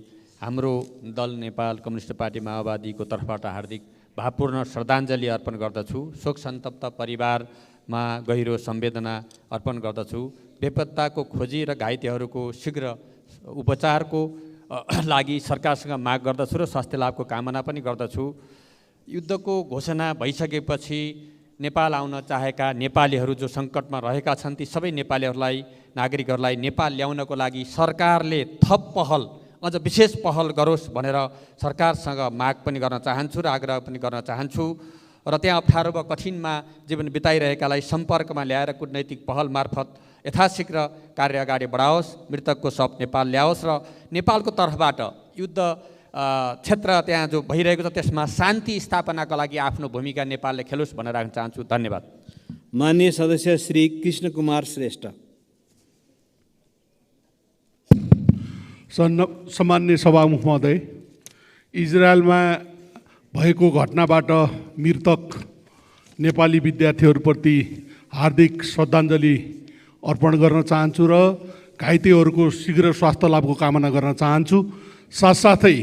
हाम्रो दल नेपाल कम्युनिस्ट पार्टी माओवादीको तर्फबाट हार्दिक भावपूर्ण श्रद्धाञ्जली अर्पण गर्दछु। शोक सन्तप्त परिवारमा गहिरो संवेदना अर्पण गर्दछु। बेपत्ताको खोजी र घाइतेहरूको शीघ्र उपचारको लागि सरकारसँग माग गर्दछु र स्वास्थ्य लाभको कामना पनि गर्दछु। युद्धको घोषणा भइसकेपछि नेपाल आउन चाहेका नेपालीहरू जो सङ्कटमा रहेका छन् ती सबै नेपालीहरूलाई, नागरिकहरूलाई नेपाल ल्याउनको लागि सरकारले थप पहल, अझ विशेष पहल गरोस् भनेर सरकारसँग माग पनि गर्न चाहन्छु र आग्रह पनि गर्न चाहन्छु। र त्यहाँ अप्ठ्यारो वा कठिनमा जीवन बिताइरहेकालाई सम्पर्कमा ल्याएर कूटनैतिक पहल मार्फत यथाशीघ्र कार्य अगाडि बढाओस्, मृतकको शव नेपाल ल्याओस् र नेपालको तर्फबाट युद्ध क्षेत्र त्यहाँ जो भइरहेको छ त्यसमा शान्ति स्थापनाका लागि आफ्नो भूमिका नेपालले खेलोस् भनेर राख्न चाहन्छु। धन्यवाद। माननीय सदस्य श्री कृष्ण कुमार श्रेष्ठ। सम्माननीय सभामुख महोदय, इजरायलमा भएको घटनाबाट मृतक नेपाली विद्यार्थीहरूप्रति हार्दिक श्रद्धाञ्जली अर्पण गर्न चाहन्छु र घाइतेहरूको शीघ्र स्वास्थ्य लाभको कामना गर्न चाहन्छु। साथसाथै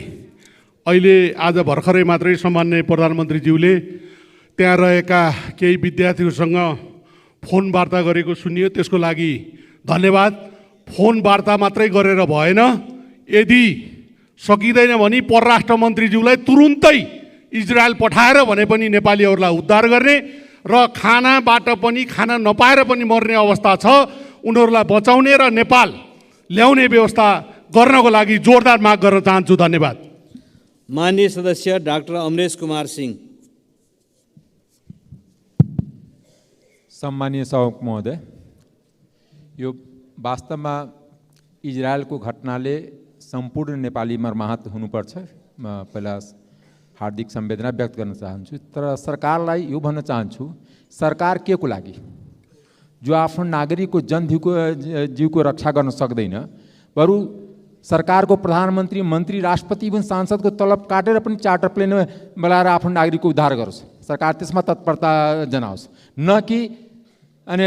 अहिले आज भर्खरै मात्रै सम्माननीय प्रधानमन्त्रीज्यूले त्यहाँ रहेका केही विद्यार्थीहरूसँग फोन वार्ता गरेको सुनियो, त्यसको लागि धन्यवाद। फोन वार्ता मात्रै गरेर भएन, यदि सकिँदैन भने परराष्ट्र मन्त्रीज्यूलाई तुरुन्तै इजरायल पठाएर भने पनि नेपालीहरूलाई उद्धार गर्ने र खानाबाट पनि खाना नपाएर पनि मर्ने अवस्था छ, उनीहरूलाई बचाउने र नेपाल ल्याउने व्यवस्था गर्नको लागि जोरदार माग गर्न चाहन्छु। धन्यवाद। माननीय सदस्य डाक्टर अमरेश कुमार सिंह। सम्मानीय सभामुख महोदय, यो वास्तवमा इजरायलको घटनाले सम्पूर्ण नेपाली मर्माहत हुनुपर्छ। म पहिला हार्दिक संवेदना व्यक्त गर्न चाहन्छु, तर सरकारलाई यो भन्न चाहन्छु, सरकार के को लागि जो आफ्नो नागरिकको जीवको रक्षा गर्न सक्दैन, बरु सरकारको प्रधानमन्त्री, मन्त्री, राष्ट्रपति पनि सांसदको तलब काटेर पनि चार्टर प्लेन बोलाएर आफ्नो नागरिकको उद्धार गरोस्, सरकार त्यसमा तत्परता जनाओस्। न कि अनि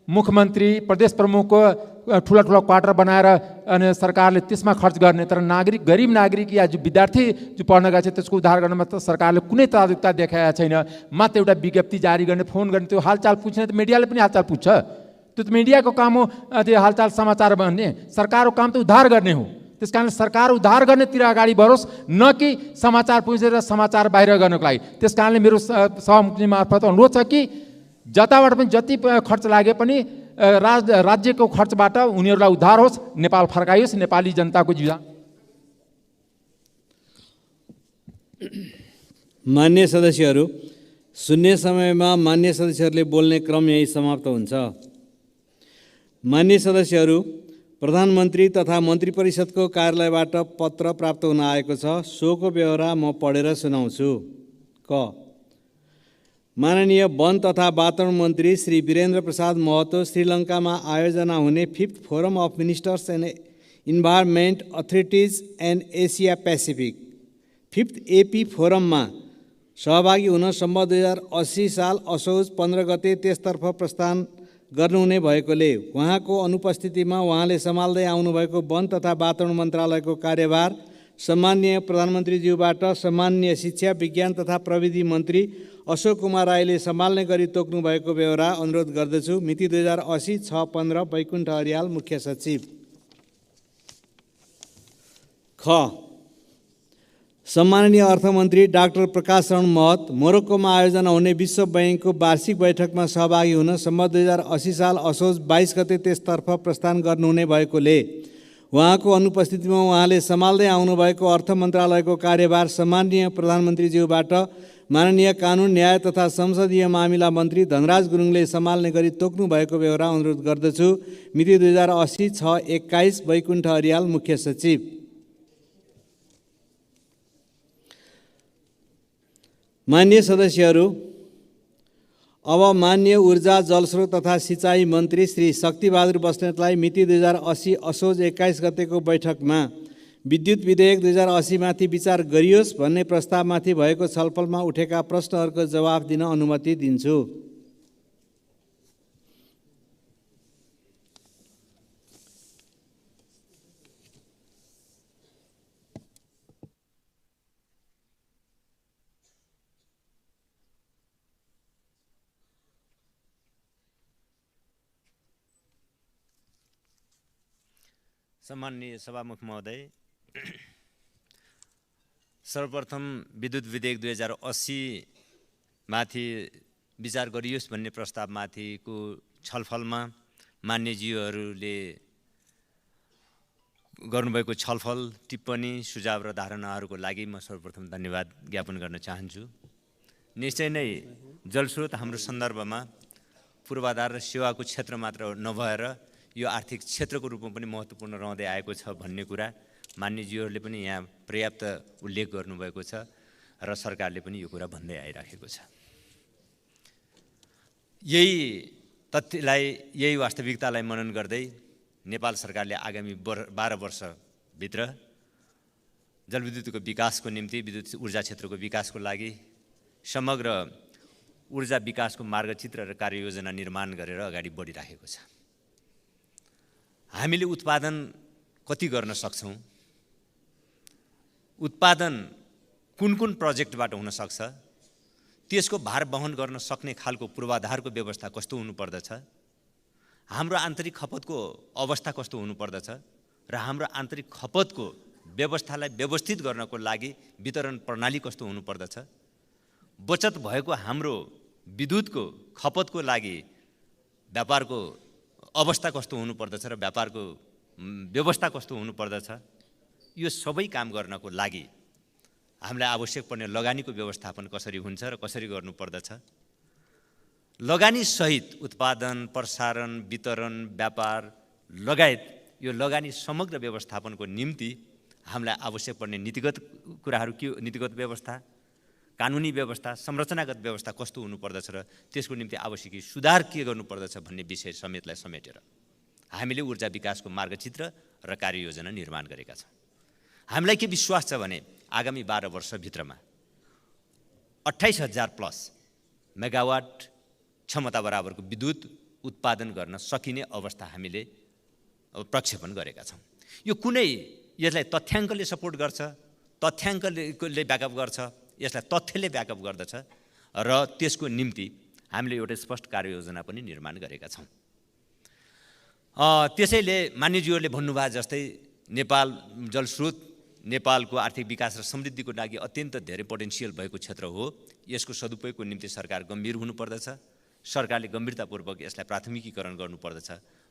मुख्यमन्त्री, प्रदेश प्रमुखको ठुला ठुला क्वार्टर बनाएर अनि सरकारले त्यसमा खर्च गर्ने, तर नागरिक, गरिब नागरिक या जो विद्यार्थी जो पढ्न गएको छ त्यसको उद्धार गर्नमा त सरकारले कुनै तात्विकता देखाएको छैन। मात्र एउटा विज्ञप्ति जारी गर्ने, फोन गर्ने, त्यो हालचाल पुछ्ने त मिडियाले पनि हालचाल पुग्छ, त्यो त मिडियाको काम हो। त्यो हालचाल समाचार भन्ने, सरकारको काम त उद्धार गर्ने हो। त्यस कारणले सरकार उद्धार गर्नेतिर अगाडि बढोस्, न कि समाचार पुछेर समाचार बाहिर गर्नको लागि। त्यस कारणले मेरो सभामुखजी मार्फत अनुरोध छ कि जताबाट पनि जति खर्च लागे पनि राज्यको खर्चबाट उनीहरूलाई उद्धार होस्, नेपाल फर्काइयोस्, नेपाली जनताको जीवन। मान्य सदस्यहरू, शून्य समयमा मान्य सदस्यहरूले बोल्ने क्रम यही समाप्त हुन्छ। मान्य सदस्यहरू, प्रधानमन्त्री तथा मन्त्री परिषदको कार्यालयबाट पत्र प्राप्त हुन आएको छ, सोको ब्यहोरा म पढेर सुनाउँछु। क, माननीय वन तथा वातावरण मन्त्री श्री वीरेन्द्र प्रसाद महतो श्रीलङ्कामा आयोजना हुने 5th forum of ministers and environment authorities and Asia Pacific 5th AP फोरममा सहभागी हुन सम्बन्ध 2080 साल असोज 15 गते त्यसतर्फ प्रस्थान गर्नुहुने भएकोले उहाँको अनुपस्थितिमा उहाँले सम्हाल्दै आउनुभएको वन तथा वातावरण मन्त्रालयको कार्यभार सम्माननीय प्रधानमन्त्रीज्यूबाट सम्माननीय शिक्षा, विज्ञान तथा प्रविधि मन्त्री अशोक कुमार राईले सम्हाल्ने गरी तोक्नु भएको ब्यहोरा अनुरोध गर्दछु। मिति 2080 6-15 बैकुण्ठ अर्याल, मुख्य सचिव। ख, सम्माननीय अर्थमन्त्री डाक्टर प्रकाश शरण महत मोरक्कोमा आयोजना हुने विश्व बैंकको वार्षिक बैठकमा सहभागी हुन सम्बन्ध 2080 साल असोज 22 गते त्यसतर्फ प्रस्थान गर्नुहुने भएकोले उहाँको अनुपस्थितिमा उहाँले सम्हाल्दै आउनुभएको अर्थ मन्त्रालयको कार्यभार सम्माननीय प्रधानमन्त्रीज्यूबाट माननीय कानुन, न्याय तथा संसदीय मामिला मन्त्री धनराज गुरुङले सम्हाल्ने गरी तोक्नु भएको ब्यहोरा अनुरोध गर्दछु। मिति 2080 6-21 बैकुण्ठ अर्याल, मुख्य सचिव। मान्य सदस्यहरू, अब मान्य ऊर्जा, जलस्रोत तथा सिँचाइ मन्त्री श्री शक्तिबहादुर बस्नेतलाई मिति 2080 असोज 21 गतेको बैठकमा विद्युत विधेयक 2080 माथि विचार गरियोस् भन्ने प्रस्तावमाथि भएको छलफलमा उठेका प्रश्नहरूको जवाफ दिन अनुमति दिन्छु। सम्माननीय सभामुख महोदय, सर्वप्रथम विद्युत विधेयक 2080 माथि विचार गरियोस् भन्ने प्रस्तावमाथिको छलफलमा मान्यज्यूहरूले गर्नुभएको छलफल, टिप्पणी, सुझाव र धारणाहरूको लागि म सर्वप्रथम धन्यवाद ज्ञापन गर्न चाहन्छु। निश्चय नै जलस्रोत हाम्रो सन्दर्भमा पूर्वाधार र सेवाको क्षेत्र मात्र नभएर यो आर्थिक क्षेत्रको रूपमा पनि महत्त्वपूर्ण रहँदै आएको छ भन्ने कुरा मान्यज्यूहरूले पनि यहाँ पर्याप्त उल्लेख गर्नुभएको छ र सरकारले पनि यो कुरा भन्दै आइराखेको छ। यही तथ्यलाई, यही वास्तविकतालाई मनन गर्दै नेपाल सरकारले आगामी 12 वर्षभित्र जलविद्युतको विकासको निम्ति, विद्युत ऊर्जा क्षेत्रको विकासको लागि समग्र ऊर्जा विकासको मार्गचित्र र कार्ययोजना निर्माण गरेर अगाडि बढिराखेको छ। हामीले उत्पादन कति गर्न सक्छौँ, उत्पादन कुन कुन प्रोजेक्टबाट हुन सक्छ, त्यसको भार वहन गर्न सक्ने खालको पूर्वाधारको व्यवस्था कस्तो हुनुपर्दछ, हाम्रो आन्तरिक खपतको अवस्था कस्तो हुनुपर्दछ र हाम्रो आन्तरिक खपतको व्यवस्थालाई व्यवस्थित गर्नको लागि वितरण प्रणाली कस्तो हुनुपर्दछ, बचत भएको हाम्रो विद्युतको खपतको लागि व्यापारको अवस्था कस्तो हुनुपर्दछ र व्यापारको व्यवस्था कस्तो हुनुपर्दछ, यो सबै काम गर्नको लागि हामीलाई आवश्यक पर्ने लगानीको व्यवस्थापन कसरी हुन्छ र कसरी गर्नुपर्दछ, लगानी सहित उत्पादन, प्रसारण, वितरण, व्यापार लगायत यो लगानी समग्र व्यवस्थापनको निम्ति हामीलाई आवश्यक पर्ने नीतिगत कुराहरू के, नीतिगत व्यवस्था, कानुनी व्यवस्था, संरचनागत व्यवस्था कस्तो हुनुपर्दछ र त्यसको निम्ति आवश्यक सुधार के गर्नुपर्दछ भन्ने विषय समेतलाई समेटेर हामीले ऊर्जा विकासको मार्गचित्र र कार्ययोजना निर्माण गरेका छौँ। हामीलाई के विश्वास छ भने आगामी 12 वर्षभित्रमा 28,000 प्लस मेगावाट क्षमता बराबरको विद्युत उत्पादन गर्न सकिने अवस्था हामीले प्रक्षेपण गरेका छौँ। यो कुनै यसलाई तथ्याङ्कले सपोर्ट गर्छ, तथ्याङ्कले ब्याकअप गर्छ, यसलाई तथ्यले ब्याकअप गर्दछ र त्यसको निम्ति हामीले एउटा स्पष्ट कार्ययोजना पनि निर्माण गरेका छौँ। त्यसैले मान्यज्यूहरूले भन्नुभयो जस्तै नेपाल जलस्रोत नेपालको आर्थिक विकास र समृद्धिको लागि अत्यन्त धेरै पोटेन्सियल भएको क्षेत्र हो। यसको सदुपयोगको निम्ति सरकार गम्भीर हुनुपर्दछ, सरकारले गम्भीरतापूर्वक यसलाई प्राथमिकीकरण गर्नुपर्दछ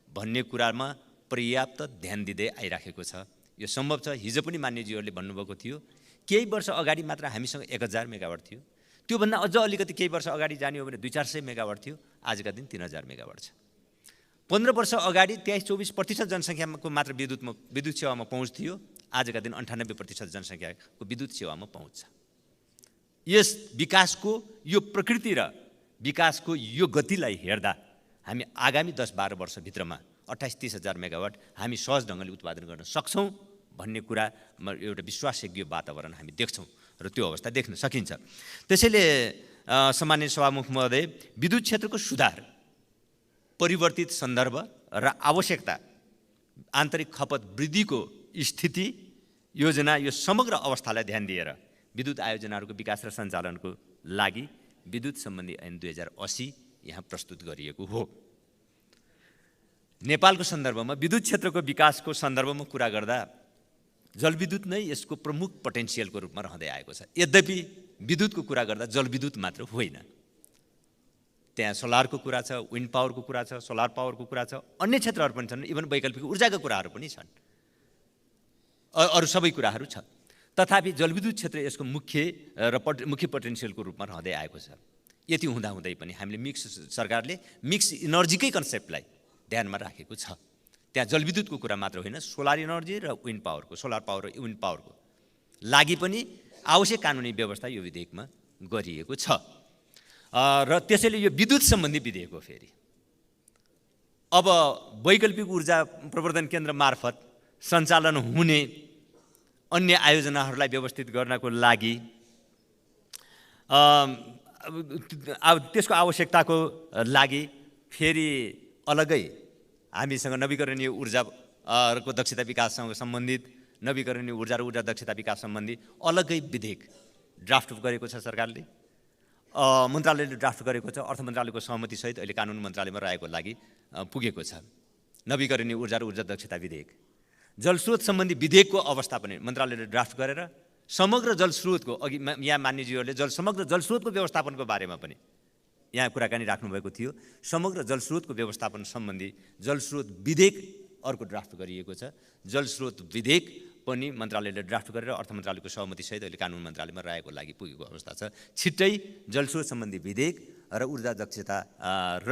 भन्ने कुरामा पर्याप्त ध्यान दिँदै आइराखेको छ। यो सम्भव छ। हिजो पनि मान्यज्यूहरूले भन्नुभएको थियो केही वर्ष अगाडि मात्र हामीसँग 1000 मेगावाट थियो, त्योभन्दा अझ अलिकति केही वर्ष अगाडि जाने हो भने 200-400 मेगावाट थियो, आजका दिन 3000 मेगावाट छ। 15 वर्ष अगाडि 23-24% जनसङ्ख्याको मात्र विद्युत सेवामा पहुँच थियो, आजका दिन 98% जनसङ्ख्याको विद्युत सेवामा पहुँच छ। यस विकासको यो प्रकृति र विकासको यो गतिलाई हेर्दा हामी आगामी 10-12 वर्षभित्रमा 28-30,000 मेगावाट हामी सहज ढङ्गले उत्पादन गर्न सक्छौँ भन्ने कुरामा एउटा विश्वासयोग्य वातावरण हामी देख्छौँ र त्यो अवस्था देख्न सकिन्छ। त्यसैले सम्माननीय सभामुख महोदय, विद्युत क्षेत्रको सुधार, परिवर्तित सन्दर्भ र आवश्यकता, आन्तरिक खपत वृद्धिको स्थिति योजना, यो समग्र अवस्थालाई ध्यान दिएर विद्युत आयोजनाहरूको विकास र सञ्चालनको लागि विद्युत सम्बन्धी ऐन 2080 यहाँ प्रस्तुत गरिएको हो। नेपालको सन्दर्भमा विद्युत क्षेत्रको विकासको सन्दर्भमा कुरा गर्दा जलविद्युत नै यसको प्रमुख पोटेन्सियलको रूपमा रहँदै आएको छ। यद्यपि विद्युतको कुरा गर्दा जलविद्युत मात्र होइन, त्यहाँ सोलरको कुरा छ, विन्ड पावरको कुरा छ, सोलर पावरको कुरा छ, अन्य क्षेत्रहरू पनि छन्, इभन वैकल्पिक ऊर्जाका कुराहरू पनि छन्, अरू सबै कुराहरू छ। तथापि जलविद्युत क्षेत्र यसको मुख्य पोटेन्सियलको रूपमा रहँदै आएको छ। यति हुँदाहुँदै पनि हामीले सरकारले मिक्स इनर्जीकै कन्सेप्टलाई ध्यानमा राखेको छ। त्यहाँ जलविद्युतको कुरा मात्र होइन, सोलर इनर्जी र विन्ड पावरको, सोलर पावर र विन्ड पावरको लागि पनि आवश्यक कानुनी व्यवस्था यो विधेयकमा गरिएको छ। र त्यसैले यो विद्युत सम्बन्धी विधेयक हो। फेरि अब वैकल्पिक ऊर्जा प्रवर्धन केन्द्र मार्फत सञ्चालन हुने अन्य आयोजनाहरूलाई व्यवस्थित गर्नको लागि त्यसको आवश्यकताको लागि फेरि अलग्गै हामीसँग नवीकरणीय ऊर्जाको दक्षता विकाससँग सम्बन्धित, नवीकरणीय ऊर्जा र ऊर्जा दक्षता विकास सम्बन्धी अलग्गै विधेयक ड्राफ्ट गरेको छ सरकारले, मन्त्रालयले ड्राफ्ट गरेको छ। अर्थ मन्त्रालयको सहमतिसहित अहिले कानुन मन्त्रालयमा रहेको लागि पुगेको छ नवीकरणीय ऊर्जा र ऊर्जा दक्षता विधेयक। जलस्रोत सम्बन्धी विधेयकको अवस्था पनि मन्त्रालयले ड्राफ्ट गरेर समग्र जलस्रोतको, अघि यहाँ मान्यज्यूहरूले समग्र जलस्रोतको व्यवस्थापनको बारेमा पनि यहाँ कुराकानी राख्नुभएको थियो। समग्र जलस्रोतको व्यवस्थापन सम्बन्धी जलस्रोत विधेयक अर्को ड्राफ्ट गरिएको छ। जलस्रोत विधेयक पनि मन्त्रालयले ड्राफ्ट गरेर अर्थ मन्त्रालयको सहमतिसहित अहिले कानुन मन्त्रालयमा रहेको लागि पुगेको अवस्था छ। छिट्टै जलस्रोत सम्बन्धी विधेयक र ऊर्जा दक्षता र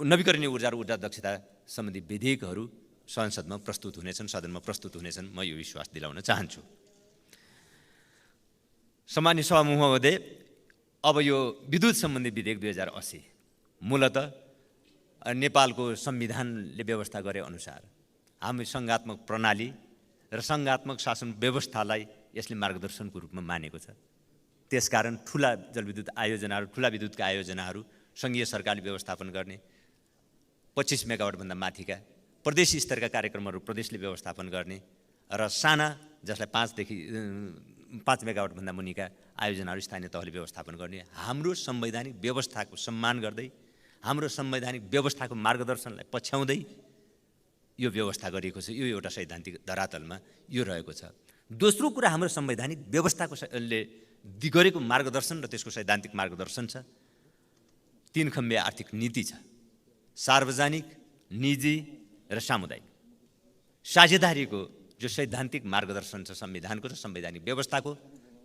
नवीकरणीय ऊर्जा र ऊर्जा दक्षता सम्बन्धी विधेयकहरू संसदमा प्रस्तुत हुनेछन्, सदनमा प्रस्तुत हुनेछन्, म यो विश्वास दिलाउन चाहन्छु। सम्माननीय सभामुख महोदय, अब यो विद्युत सम्बन्धी विधेयक 2080 मूलत नेपालको संविधानले व्यवस्था गरे अनुसार हामी सङ्घात्मक प्रणाली र सङ्घात्मक शासन व्यवस्थालाई यसले मार्गदर्शनको रूपमा मानेको छ। त्यसकारण ठुला जलविद्युत आयोजनाहरू, ठुला विद्युतका आयोजनाहरू सङ्घीय सरकारले व्यवस्थापन गर्ने, 25 मेगावाटभन्दा माथिका प्रदेश स्तरका कार्यक्रमहरू प्रदेशले व्यवस्थापन गर्ने र साना जसलाई 5 मेगावाटभन्दा मुनिका आयोजनाहरू स्थानीय तहले व्यवस्थापन गर्ने, हाम्रो संवैधानिक व्यवस्थाको सम्मान गर्दै, हाम्रो संवैधानिक व्यवस्थाको मार्गदर्शनलाई पछ्याउँदै यो व्यवस्था गरिएको छ। यो एउटा सैद्धान्तिक धरातलमा यो रहेको छ। दोस्रो कुरा, हाम्रो संवैधानिक व्यवस्थाको गरेको मार्गदर्शन र त्यसको सैद्धान्तिक मार्गदर्शन छ। 3 खम्बे आर्थिक नीति छ, सार्वजनिक, निजी र सामुदायिक। साझेदारीको जो सैद्धान्तिक मार्गदर्शन छ संविधानको र संवैधानिक व्यवस्थाको,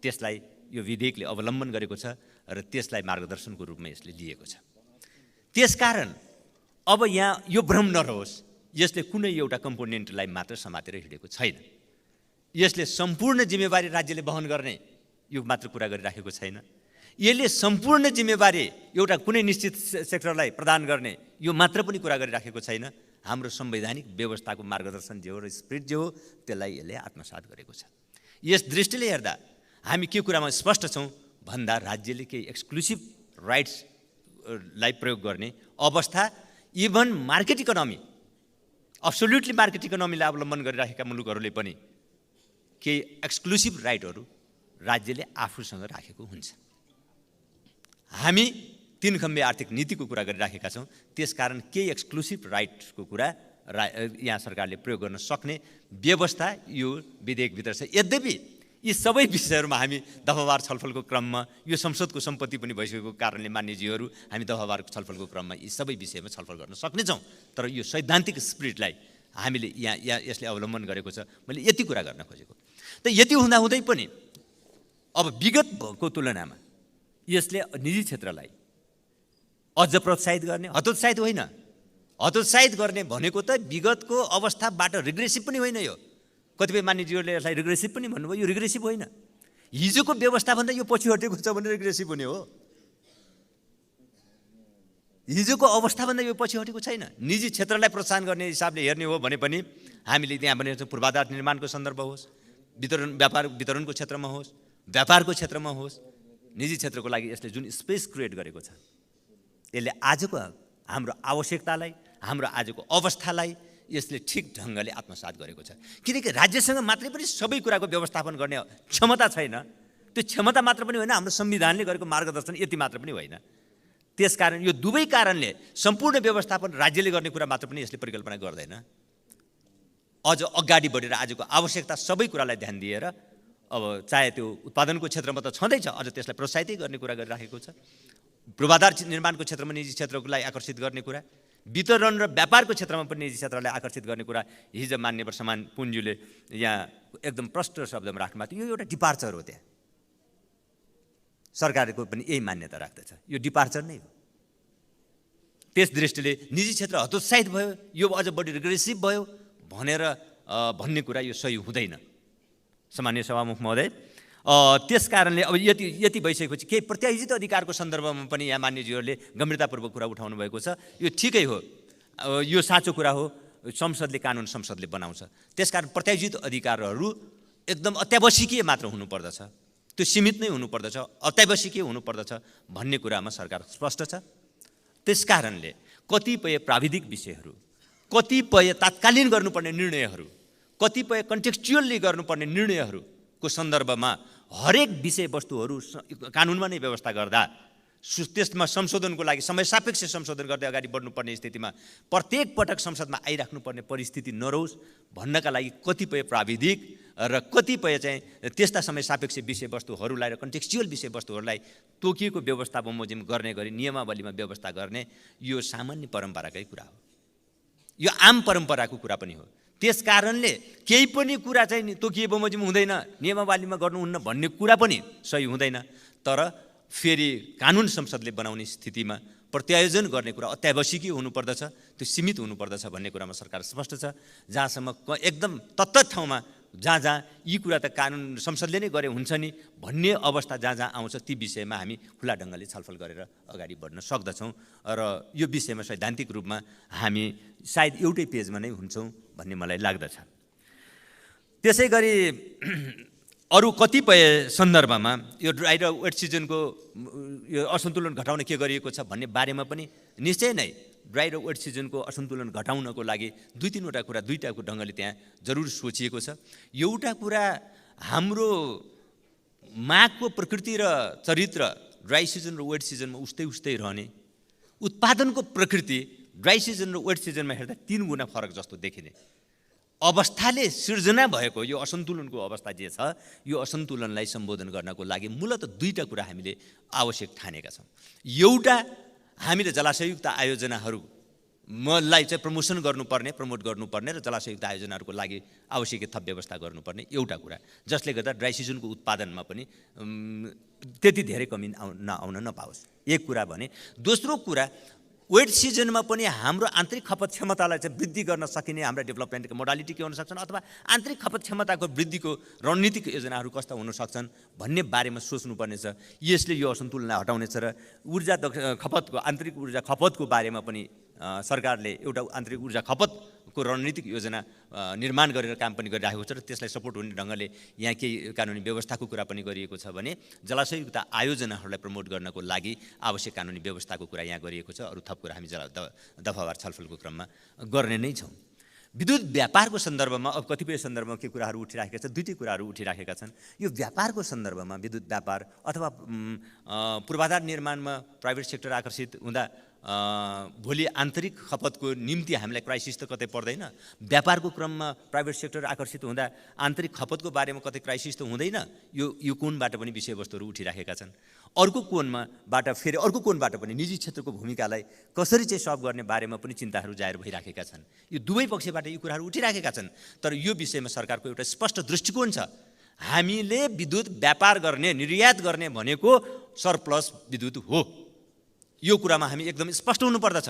त्यसलाई यो विधेयकले अवलम्बन गरेको छ र त्यसलाई मार्गदर्शनको रूपमा यसले लिएको छ। त्यसकारण अब यहाँ यो भ्रम नरहोस्, यसले कुनै एउटा कम्पोनेन्टलाई मात्र समातेर हिँडेको छैन। यसले सम्पूर्ण जिम्मेवारी राज्यले वहन गर्ने यो मात्र कुरा गरिराखेको छैन। यसले सम्पूर्ण जिम्मेवारी एउटा कुनै निश्चित सेक्टरलाई प्रदान गर्ने यो मात्र पनि कुरा गरिराखेको छैन। हाम्रो संवैधानिक व्यवस्थाको मार्गदर्शन जे हो र स्पिरिट जे हो त्यसलाई यसले आत्मसात गरेको छ। यस दृष्टिले हेर्दा हामी के कुरामा स्पष्ट छौँ भन्दा राज्यले केही एक्सक्लुसिभ राइट्सलाई प्रयोग गर्ने अवस्था even market economy absolutely market इकोनोमीलाई अवलम्बन गरिराखेका मुलुकहरूले पनि केही एक्सक्लुसिभ राइटहरू राज्यले आफूसँग राखेको हुन्छ। हामी 3 खम्बे आर्थिक नीतिको कुरा गरिराखेका छौँ, त्यसकारण केही एक्सक्लुसिभ राइटको कुरा यहाँ सरकारले प्रयोग गर्न सक्ने व्यवस्था यो विधेयकभित्र छ। यद्यपि यी सबै विषयहरूमा हामी दफावार छलफलको क्रममा यो संसदको सम्पत्ति पनि भइसकेको कारणले मान्यज्यूहरू हामी दफावार छलफलको क्रममा यी सबै विषयमा छलफल गर्न सक्नेछौँ। तर यो सैद्धान्तिक स्पिरिटलाई हामीले यहाँ यसले अवलम्बन गरेको छ। मैले यति कुरा गर्न खोजेको। त यति हुँदाहुँदै पनि अब विगतको तुलनामा यसले निजी क्षेत्रलाई अझ प्रोत्साहित गर्ने, हतोत्साहित होइन, हतोत्साहित गर्ने भनेको त विगतको अवस्थाबाट रिग्रेसिभ पनि होइन। यो कतिपय मान्यज्यूहरूले यसलाई रिग्रेसिभ पनि भन्नुभयो, यो रिग्रेसिभ होइन। हिजोको व्यवस्थाभन्दा यो पछि हटेको छ भने रिग्रेसिभ हुने हो। हिजोको अवस्थाभन्दा यो पछि हटेको छैन। निजी क्षेत्रलाई प्रोत्साहन गर्ने हिसाबले हेर्ने हो भने पनि हामीले त्यहाँ भने पूर्वाधार निर्माणको सन्दर्भ होस्, व्यापार वितरणको क्षेत्रमा होस्, व्यापारको क्षेत्रमा होस्, निजी क्षेत्रको लागि यसले जुन स्पेस क्रिएट गरेको छ यसले आजको हाम्रो आवश्यकतालाई, हाम्रो आजको अवस्थालाई यसले ठिक ढङ्गले आत्मसात गरेको छ। किनकि राज्यसँग मात्रै पनि सबै कुराको व्यवस्थापन गर्ने क्षमता छैन। त्यो क्षमता मात्र पनि होइन, हाम्रो संविधानले गरेको मार्गदर्शन यति मात्र पनि होइन। त्यसकारण यो दुवै कारणले सम्पूर्ण व्यवस्थापन राज्यले गर्ने कुरा मात्र पनि यसले परिकल्पना गर्दैन। अझ अगाडि बढेर आजको आवश्यकता सबै कुरालाई ध्यान दिएर अब चाहे त्यो उत्पादनको क्षेत्रमा त छँदैछ, अझ त्यसलाई प्रोत्साहित गर्ने कुरा गरिराखेको छ। पूर्वाधार निर्माणको क्षेत्रमा निजी क्षेत्रलाई आकर्षित गर्ने कुरा, वितरण र व्यापारको क्षेत्रमा पनि निजी क्षेत्रलाई आकर्षित गर्ने कुरा हिजो मान्य वर्षमान पुन्जुले यहाँ एकदम प्रष्ट शब्दमा राख्नु भएको थियो। यो एउटा डिपार्चर हो। त्यहाँ सरकारको पनि यही मान्यता राख्दछ, यो डिपार्चर नै हो। त्यस दृष्टिले निजी क्षेत्र हतोत्साहित भयो, यो अझ बढी रिग्रेसिभ भयो भनेर भन्ने कुरा यो सही हुँदैन सामान्य सभामुख महोदय। त्यस कारणले अब यति भइसकेपछि केही प्रत्यायोजित अधिकारको सन्दर्भमा पनि यहाँ मान्यज्यूहरूले गम्भीरतापूर्वक कुरा उठाउनु भएको छ। यो ठिकै हो, यो साँचो कुरा हो। संसदले कानुन संसदले बनाउँछ, त्यसकारण प्रत्यायोजित अधिकारहरू एकदम अत्यावश्यकीय मात्र हुनुपर्दछ, त्यो सीमित नै हुनुपर्दछ, अत्यावश्यकीय हुनुपर्दछ भन्ने कुरामा सरकार स्पष्ट छ। त्यसकारणले कतिपय प्राविधिक विषयहरू, कतिपय तात्कालीन गर्नुपर्ने निर्णयहरू, कतिपय कन्टेक्चुअल्ली गर्नुपर्ने निर्णयहरूको सन्दर्भमा हरेक विषयवस्तुहरू कानुनमा नै व्यवस्था गर्दा त्यसमा संशोधनको लागि समय सापेक्ष संशोधन गर्दै अगाडि बढ्नुपर्ने स्थितिमा प्रत्येक पटक संसदमा आइराख्नुपर्ने परिस्थिति नरहोस् भन्नका लागि कतिपय प्राविधिक र कतिपय चाहिँ त्यस्ता समय सापेक्ष विषयवस्तुहरूलाई र कन्टेक्चुअल विषयवस्तुहरूलाई तोकिएको व्यवस्था बमोजिम गर्ने गरी नियमावलीमा व्यवस्था गर्ने यो सामान्य परम्पराकै कुरा हो। यो आम परम्पराको कुरा पनि हो। त्यस कारणले केही पनि कुरा चाहिँ तोकिए बमोजिम हुँदैन, नियमावलीमा गर्नुहुन्न भन्ने कुरा पनि सही हुँदैन। तर फेरि कानुन संसदले बनाउने स्थितिमा प्रत्यायोजन गर्ने कुरा अत्यावश्यकीय हुनुपर्दछ, त्यो सीमित हुनुपर्दछ भन्ने कुरामा सरकार स्पष्ट छ। जहाँसम्म एकदम तत्त ठाउँमा जहाँ यी कुरा त कानुन संसदले नै गरे हुन्छ नि भन्ने अवस्था जहाँ आउँछ ती विषयमा हामी खुला ढङ्गले छलफल गरेर अगाडि बढ्न सक्दछौँ र यो विषयमा सैद्धान्तिक रूपमा हामी सायद एउटै पेजमा नै हुन्छौँ भन्ने मलाई लाग्दछ। त्यसै गरी अरू कतिपय सन्दर्भमा यो ड्राई र वेट सिजनको यो असन्तुलन घटाउन के गरिएको छ भन्ने बारेमा पनि निश्चय नै ड्राई र वेट सिजनको असन्तुलन घटाउनको लागि दुईवटा ढङ्गले त्यहाँ जरुर सोचिएको छ। एउटा कुरा हाम्रो मागको प्रकृति र चरित्र ड्राई सिजन र वेट सिजनमा उस्तै रहने, उत्पादनको प्रकृति ड्राई सिजन र वेट सिजनमा हेर्दा 3 गुणा फरक जस्तो देखिने अवस्थाले सिर्जना भएको यो असन्तुलनको अवस्था जे छ यो असन्तुलनलाई सम्बोधन गर्नको लागि मूलतः 2टा कुरा हामीले आवश्यक ठानेका छौँ। एउटा हामीले जलाशययुक्त आयोजनाहरू मलाई चाहिँ प्रमोट गर्नुपर्ने र जलाशययुक्त आयोजनाहरूको लागि आवश्यक थप व्यवस्था गर्नुपर्ने एउटा कुरा, जसले गर्दा ड्राई सिजनको उत्पादनमा पनि त्यति धेरै कमी नआउन नपाओस्। एक कुरा भने। दोस्रो कुरा वेट सिजनमा पनि हाम्रो आन्तरिक खपत क्षमतालाई चाहिँ वृद्धि गर्न सकिने हाम्रा डेभलपमेन्टको मोडालिटी के हुन सक्छन् अथवा आन्तरिक खपत क्षमताको वृद्धिको रणनीतिक योजनाहरू कस्ता हुन सक्छन् भन्ने बारेमा सोच्नुपर्नेछ। यसले यो असन्तुलनलाई हटाउनेछ र ऊर्जा खपतको आन्तरिक ऊर्जा खपतको बारेमा पनि सरकारले एउटा आन्तरिक ऊर्जा खपतको रणनीतिक योजना निर्माण गरेर काम पनि गरिरहेको छ र त्यसलाई सपोर्ट हुने ढङ्गले यहाँ केही कानुनी व्यवस्थाको कुरा पनि गरिएको छ भने जलाशयुक्त आयोजनाहरूलाई प्रमोट गर्नको लागि आवश्यक कानुनी व्यवस्थाको कुरा यहाँ गरिएको छ। अरू थप कुरा हामी दफावार छलफलको क्रममा गर्ने नै छौँ। विद्युत व्यापारको सन्दर्भमा अब कतिपय सन्दर्भमा के कुराहरू उठिराखेका छन्, दुईटै कुराहरू उठिराखेका छन्। यो व्यापारको सन्दर्भमा विद्युत व्यापार अथवा पूर्वाधार निर्माणमा प्राइभेट सेक्टर आकर्षित हुँदा भोलि आन्तरिक खपतको निम्ति हामीलाई क्राइसिस त कतै पर्दैन। व्यापारको क्रममा प्राइभेट सेक्टर आकर्षित हुँदा आन्तरिक खपतको बारेमा कतै क्राइसिस त हुँदैन। यो कोणबाट पनि विषयवस्तुहरू उठिराखेका छन्। अर्को कोणबाट पनि निजी क्षेत्रको भूमिकालाई कसरी चाहिँ सल्भ गर्ने बारेमा पनि चिन्ताहरू जाहेर भइराखेका छन्। यो दुवै पक्षबाट यो कुराहरू उठिराखेका छन्। तर यो विषयमा सरकारको एउटा स्पष्ट दृष्टिकोण छ। हामीले विद्युत व्यापार गर्ने, निर्यात गर्ने भनेको सरप्लस विद्युत हो। यो कुरामा हामी एकदम स्पष्ट हुनुपर्दछ।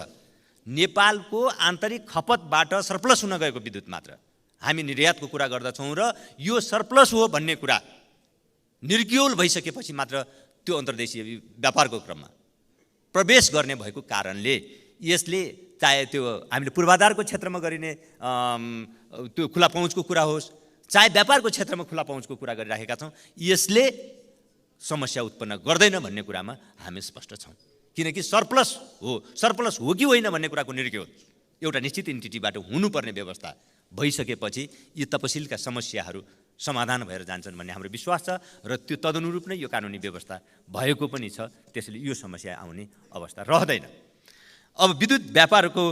नेपालको आन्तरिक खपतबाट सरप्लस हुन गएको विद्युत मात्र हामी निर्यातको कुरा गर्दछौँ र यो सरप्लस हो भन्ने कुरा निर्क्युल भइसकेपछि मात्र त्यो अन्तर्देशीय व्यापारको क्रममा प्रवेश गर्ने भएको कारणले यसले चाहे त्यो हामीले पूर्वाधारको क्षेत्रमा गरिने त्यो खुला पहुँचको कुरा होस्, चाहे व्यापारको क्षेत्रमा खुला पहुँचको कुरा गरिराखेका छौँ, यसले समस्या उत्पन्न गर्दैन भन्ने कुरामा हामी स्पष्ट छौँ। किनकि सरप्लस हो कि होइन भन्ने कुराको निर्क्युल एउटा निश्चित इन्टिटीबाट हुनुपर्ने व्यवस्था भइसकेपछि यी तपसिलका समस्याहरू समाधान भएर जान्छन् भन्ने हाम्रो विश्वास छ र त्यो तदनुरूप नै यो कानुनी व्यवस्था भएको पनि छ। त्यसैले यो समस्या आउने अवस्था रहँदैन। अब विद्युत व्यापारको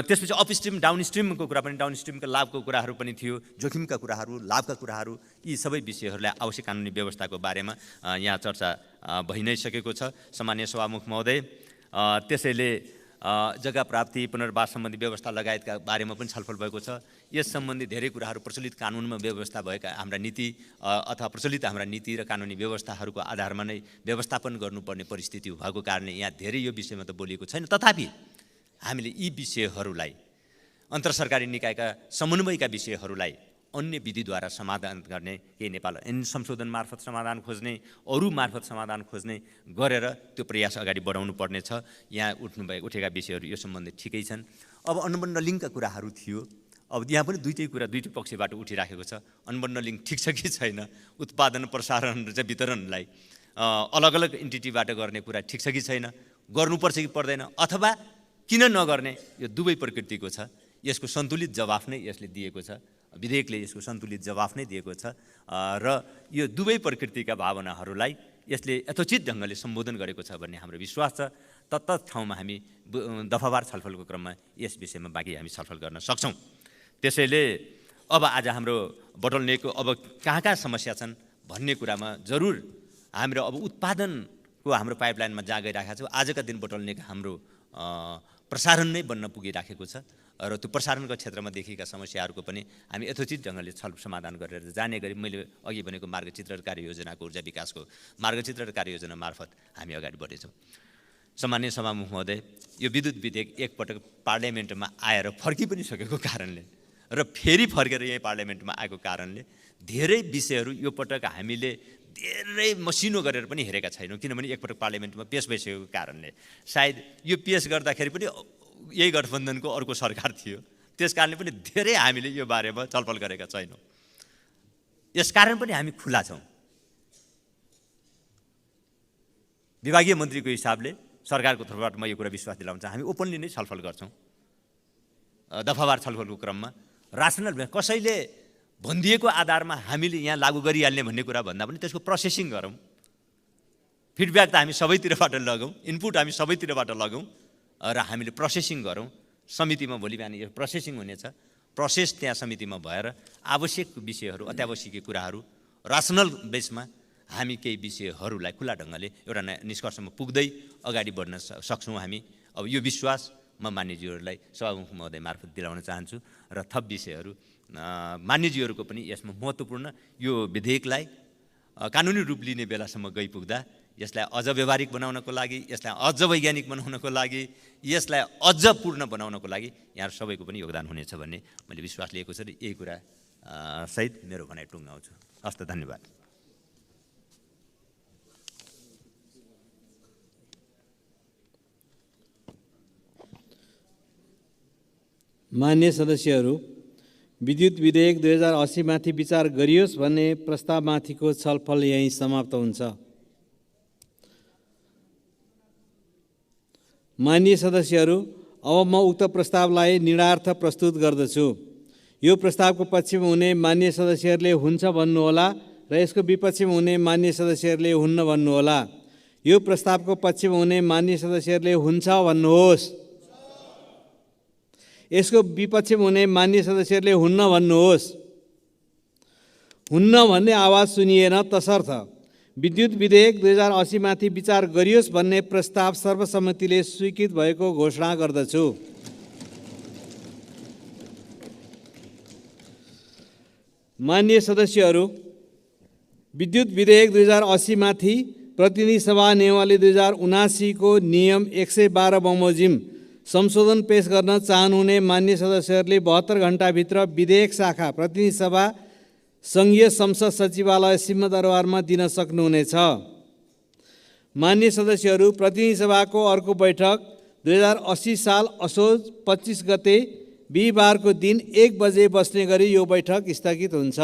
त्यसपछि अपस्ट्रिम डाउनस्ट्रिमको कुरा पनि, डाउनस्ट्रिमको लाभको कुराहरू पनि थियो, जोखिमका कुराहरू, लाभका कुराहरू, यी सबै विषयहरूलाई आवश्यक कानुनी व्यवस्थाको बारेमा यहाँ चर्चा भइ नै सकेको छ सामान्य सभामुख महोदय। त्यसैले जग्गा प्राप्ति, पुनर्वास सम्बन्धी व्यवस्था लगायतका बारेमा पनि छलफल भएको छ। यस सम्बन्धी धेरै कुराहरू प्रचलित कानुनमा व्यवस्था भएका हाम्रा नीति अथवा प्रचलित हाम्रा नीति र कानुनी व्यवस्थाहरूको आधारमा नै व्यवस्थापन गर्नुपर्ने परिस्थिति भएको कारणले यहाँ धेरै यो विषयमा त बोलिएको छैन। तथापि हामीले यी विषयहरूलाई अन्तरसरकारी निकायका समन्वयका विषयहरूलाई अन्य विधिद्वारा समाधान गर्ने, केही नेपाल ऐन संशोधन मार्फत समाधान खोज्ने, अरू मार्फत समाधान खोज्ने गरेर त्यो प्रयास अगाडि बढाउनु पर्ने छ। यहाँ उठेका विषयहरू यो सम्बन्धी ठिकै छन्। अब अनबन्डलिङका कुराहरू थियो। अब यहाँ पनि दुईटै कुरा दुईटै पक्षबाट उठिराखेको छ। अनबन्डलिङ ठिक छ कि छैन, उत्पादन, प्रसारण र चाहिँ वितरणलाई अलग अलग इन्टिटीबाट गर्ने कुरा ठिक छ कि छैन, गर्नुपर्छ कि पर्दैन, अथवा किन नगर्ने, यो दुवै प्रकृतिको छ। यसको सन्तुलित जवाफ नै यसले दिएको छ। विधेयकले यसको सन्तुलित जवाफ नै दिएको छ र यो दुवै प्रकृतिका भावनाहरूलाई यसले यथोचित ढङ्गले सम्बोधन गरेको छ भन्ने हाम्रो विश्वास छ। तत्त ठाउँमा हामी दफावार छलफलको क्रममा यस विषयमा बाँकी हामी छलफल गर्न सक्छौँ। त्यसैले अब आज हाम्रो बोटलनेकको अब कहाँ समस्या छन् भन्ने कुरामा जरुर हाम्रो अब उत्पादनको हाम्रो पाइपलाइनमा जहाँ गइरहेको छ, आजका दिन बोटलनेक हाम्रो प्रसारण नै बन्न पुगिराखेको छ र त्यो प्रसारणको क्षेत्रमा देखिएका समस्याहरूको पनि हामी यथोचित ढङ्गले समाधान गरेर जाने गरी मैले अघि भनेको मार्गचित्र र कार्ययोजनाको ऊर्जा विकासको मार्गचित्र र कार्ययोजना मार्फत हामी अगाडि बढेछौँ। सामान्य सभामुख महोदय, यो विद्युत विधेयक एकपटक पार्लियामेन्टमा आएर फर्कि पनि सकेको कारणले र फेरि फर्केर यही पार्लियामेन्टमा आएको कारणले धेरै विषयहरू यो पटक हामीले धेरै मसिनो गरेर पनि हेरेका छैनौँ। किनभने एकपटक पार्लियामेन्टमा पेश भइसकेको कारणले सायद यो पेश गर्दाखेरि पनि यही गठबन्धनको अर्को सरकार थियो, त्यस कारणले पनि धेरै हामीले यो बारेमा छलफल गरेका छैनौँ। यसकारण पनि हामी खुला छौँ। विभागीय मन्त्रीको हिसाबले सरकारको तर्फबाट म यो कुरा विश्वास दिलाउन चाहन्छु, हामी ओपनली नै छलफल गर्छौँ। दफावार छलफलको क्रममा रासनल कसैले भनिदिएको आधारमा हामीले यहाँ लागू गरिहाल्ने भन्ने कुरा भन्दा पनि त्यसको प्रोसेसिङ गरौँ। फिडब्याक त हामी सबैतिरबाट लगौँ, इनपुट हामी सबैतिरबाट लगौँ र हामीले प्रोसेसिङ गरौँ। समितिमा भोलि बिहान यो प्रोसेसिङ हुनेछ। प्रोसेस त्यहाँ समितिमा भएर आवश्यक विषयहरू, अत्यावश्यक कुराहरू रासनल बेसमा हामी केही विषयहरूलाई खुला ढङ्गले एउटा निष्कर्षमा पुग्दै अगाडि बढ्न सक्छौँ हामी। अब यो विश्वास म मान्यज्यूहरूलाई सभामुख महोदय मार्फत दिलाउन चाहन्छु र थप विषयहरू मान्यज्यूहरूको पनि यसमा महत्त्वपूर्ण यो विधेयकलाई कानुनी रूप लिने बेलासम्म गइपुग्दा यसलाई अझ व्यवहारिक बनाउनको लागि, यसलाई अझ वैज्ञानिक बनाउनको लागि, यसलाई अझ पूर्ण बनाउनको लागि यहाँ सबैको पनि योगदान हुनेछ भन्ने मैले विश्वास लिएको छु र यही कुरा सहित मेरो भनाइ टुङ्गाउँछु। हस्त, धन्यवाद। मान्य सदस्यहरू, विद्युत विधेयक 2080 माथि विचार गरियोस् भन्ने प्रस्तावमाथिको छलफल यहीँ समाप्त हुन्छ। मान्य सदस्यहरू, अब म उक्त प्रस्तावलाई निर्णार्थ प्रस्तुत गर्दछु। यो प्रस्तावको पक्षमा हुने मान्य सदस्यहरूले हुन्छ भन्नुहोला र यसको विपक्षमा हुने मान्य सदस्यहरूले हुन्न भन्नुहोला। यो प्रस्तावको पक्षमा हुने मान्य सदस्यहरूले हुन्छ भन्नुहोस्। यसको विपक्षमा हुने मान्य सदस्यहरूले हुन्न भन्नुहोस्। हुन्न भन्ने आवाज सुनिएन, तसर्थ विद्युत विधेयक 2080 माथि विचार गरियोस् भन्ने प्रस्ताव सर्वसम्मतिले स्वीकृत भएको घोषणा गर्दछु। मान्य सदस्यहरू, विद्युत विधेयक 2080 माथि प्रतिनिधि सभा नियमावली 2079 को नियम 112 बमोजिम संशोधन पेश गर्न चाहनुहुने मान्य सदस्यहरूले 72 घण्टाभित्र विधेयक शाखा प्रतिनिधि सभा सङ्घीय संसद सचिवालय सिंहदरबारमा दिन सक्नुहुनेछ। मान्य सदस्यहरू, प्रतिनिधि सभाको अर्को बैठक 2080 साल असोज 25 गते बिहिबारको दिन 1 बजे बस्ने गरी यो बैठक स्थगित हुन्छ।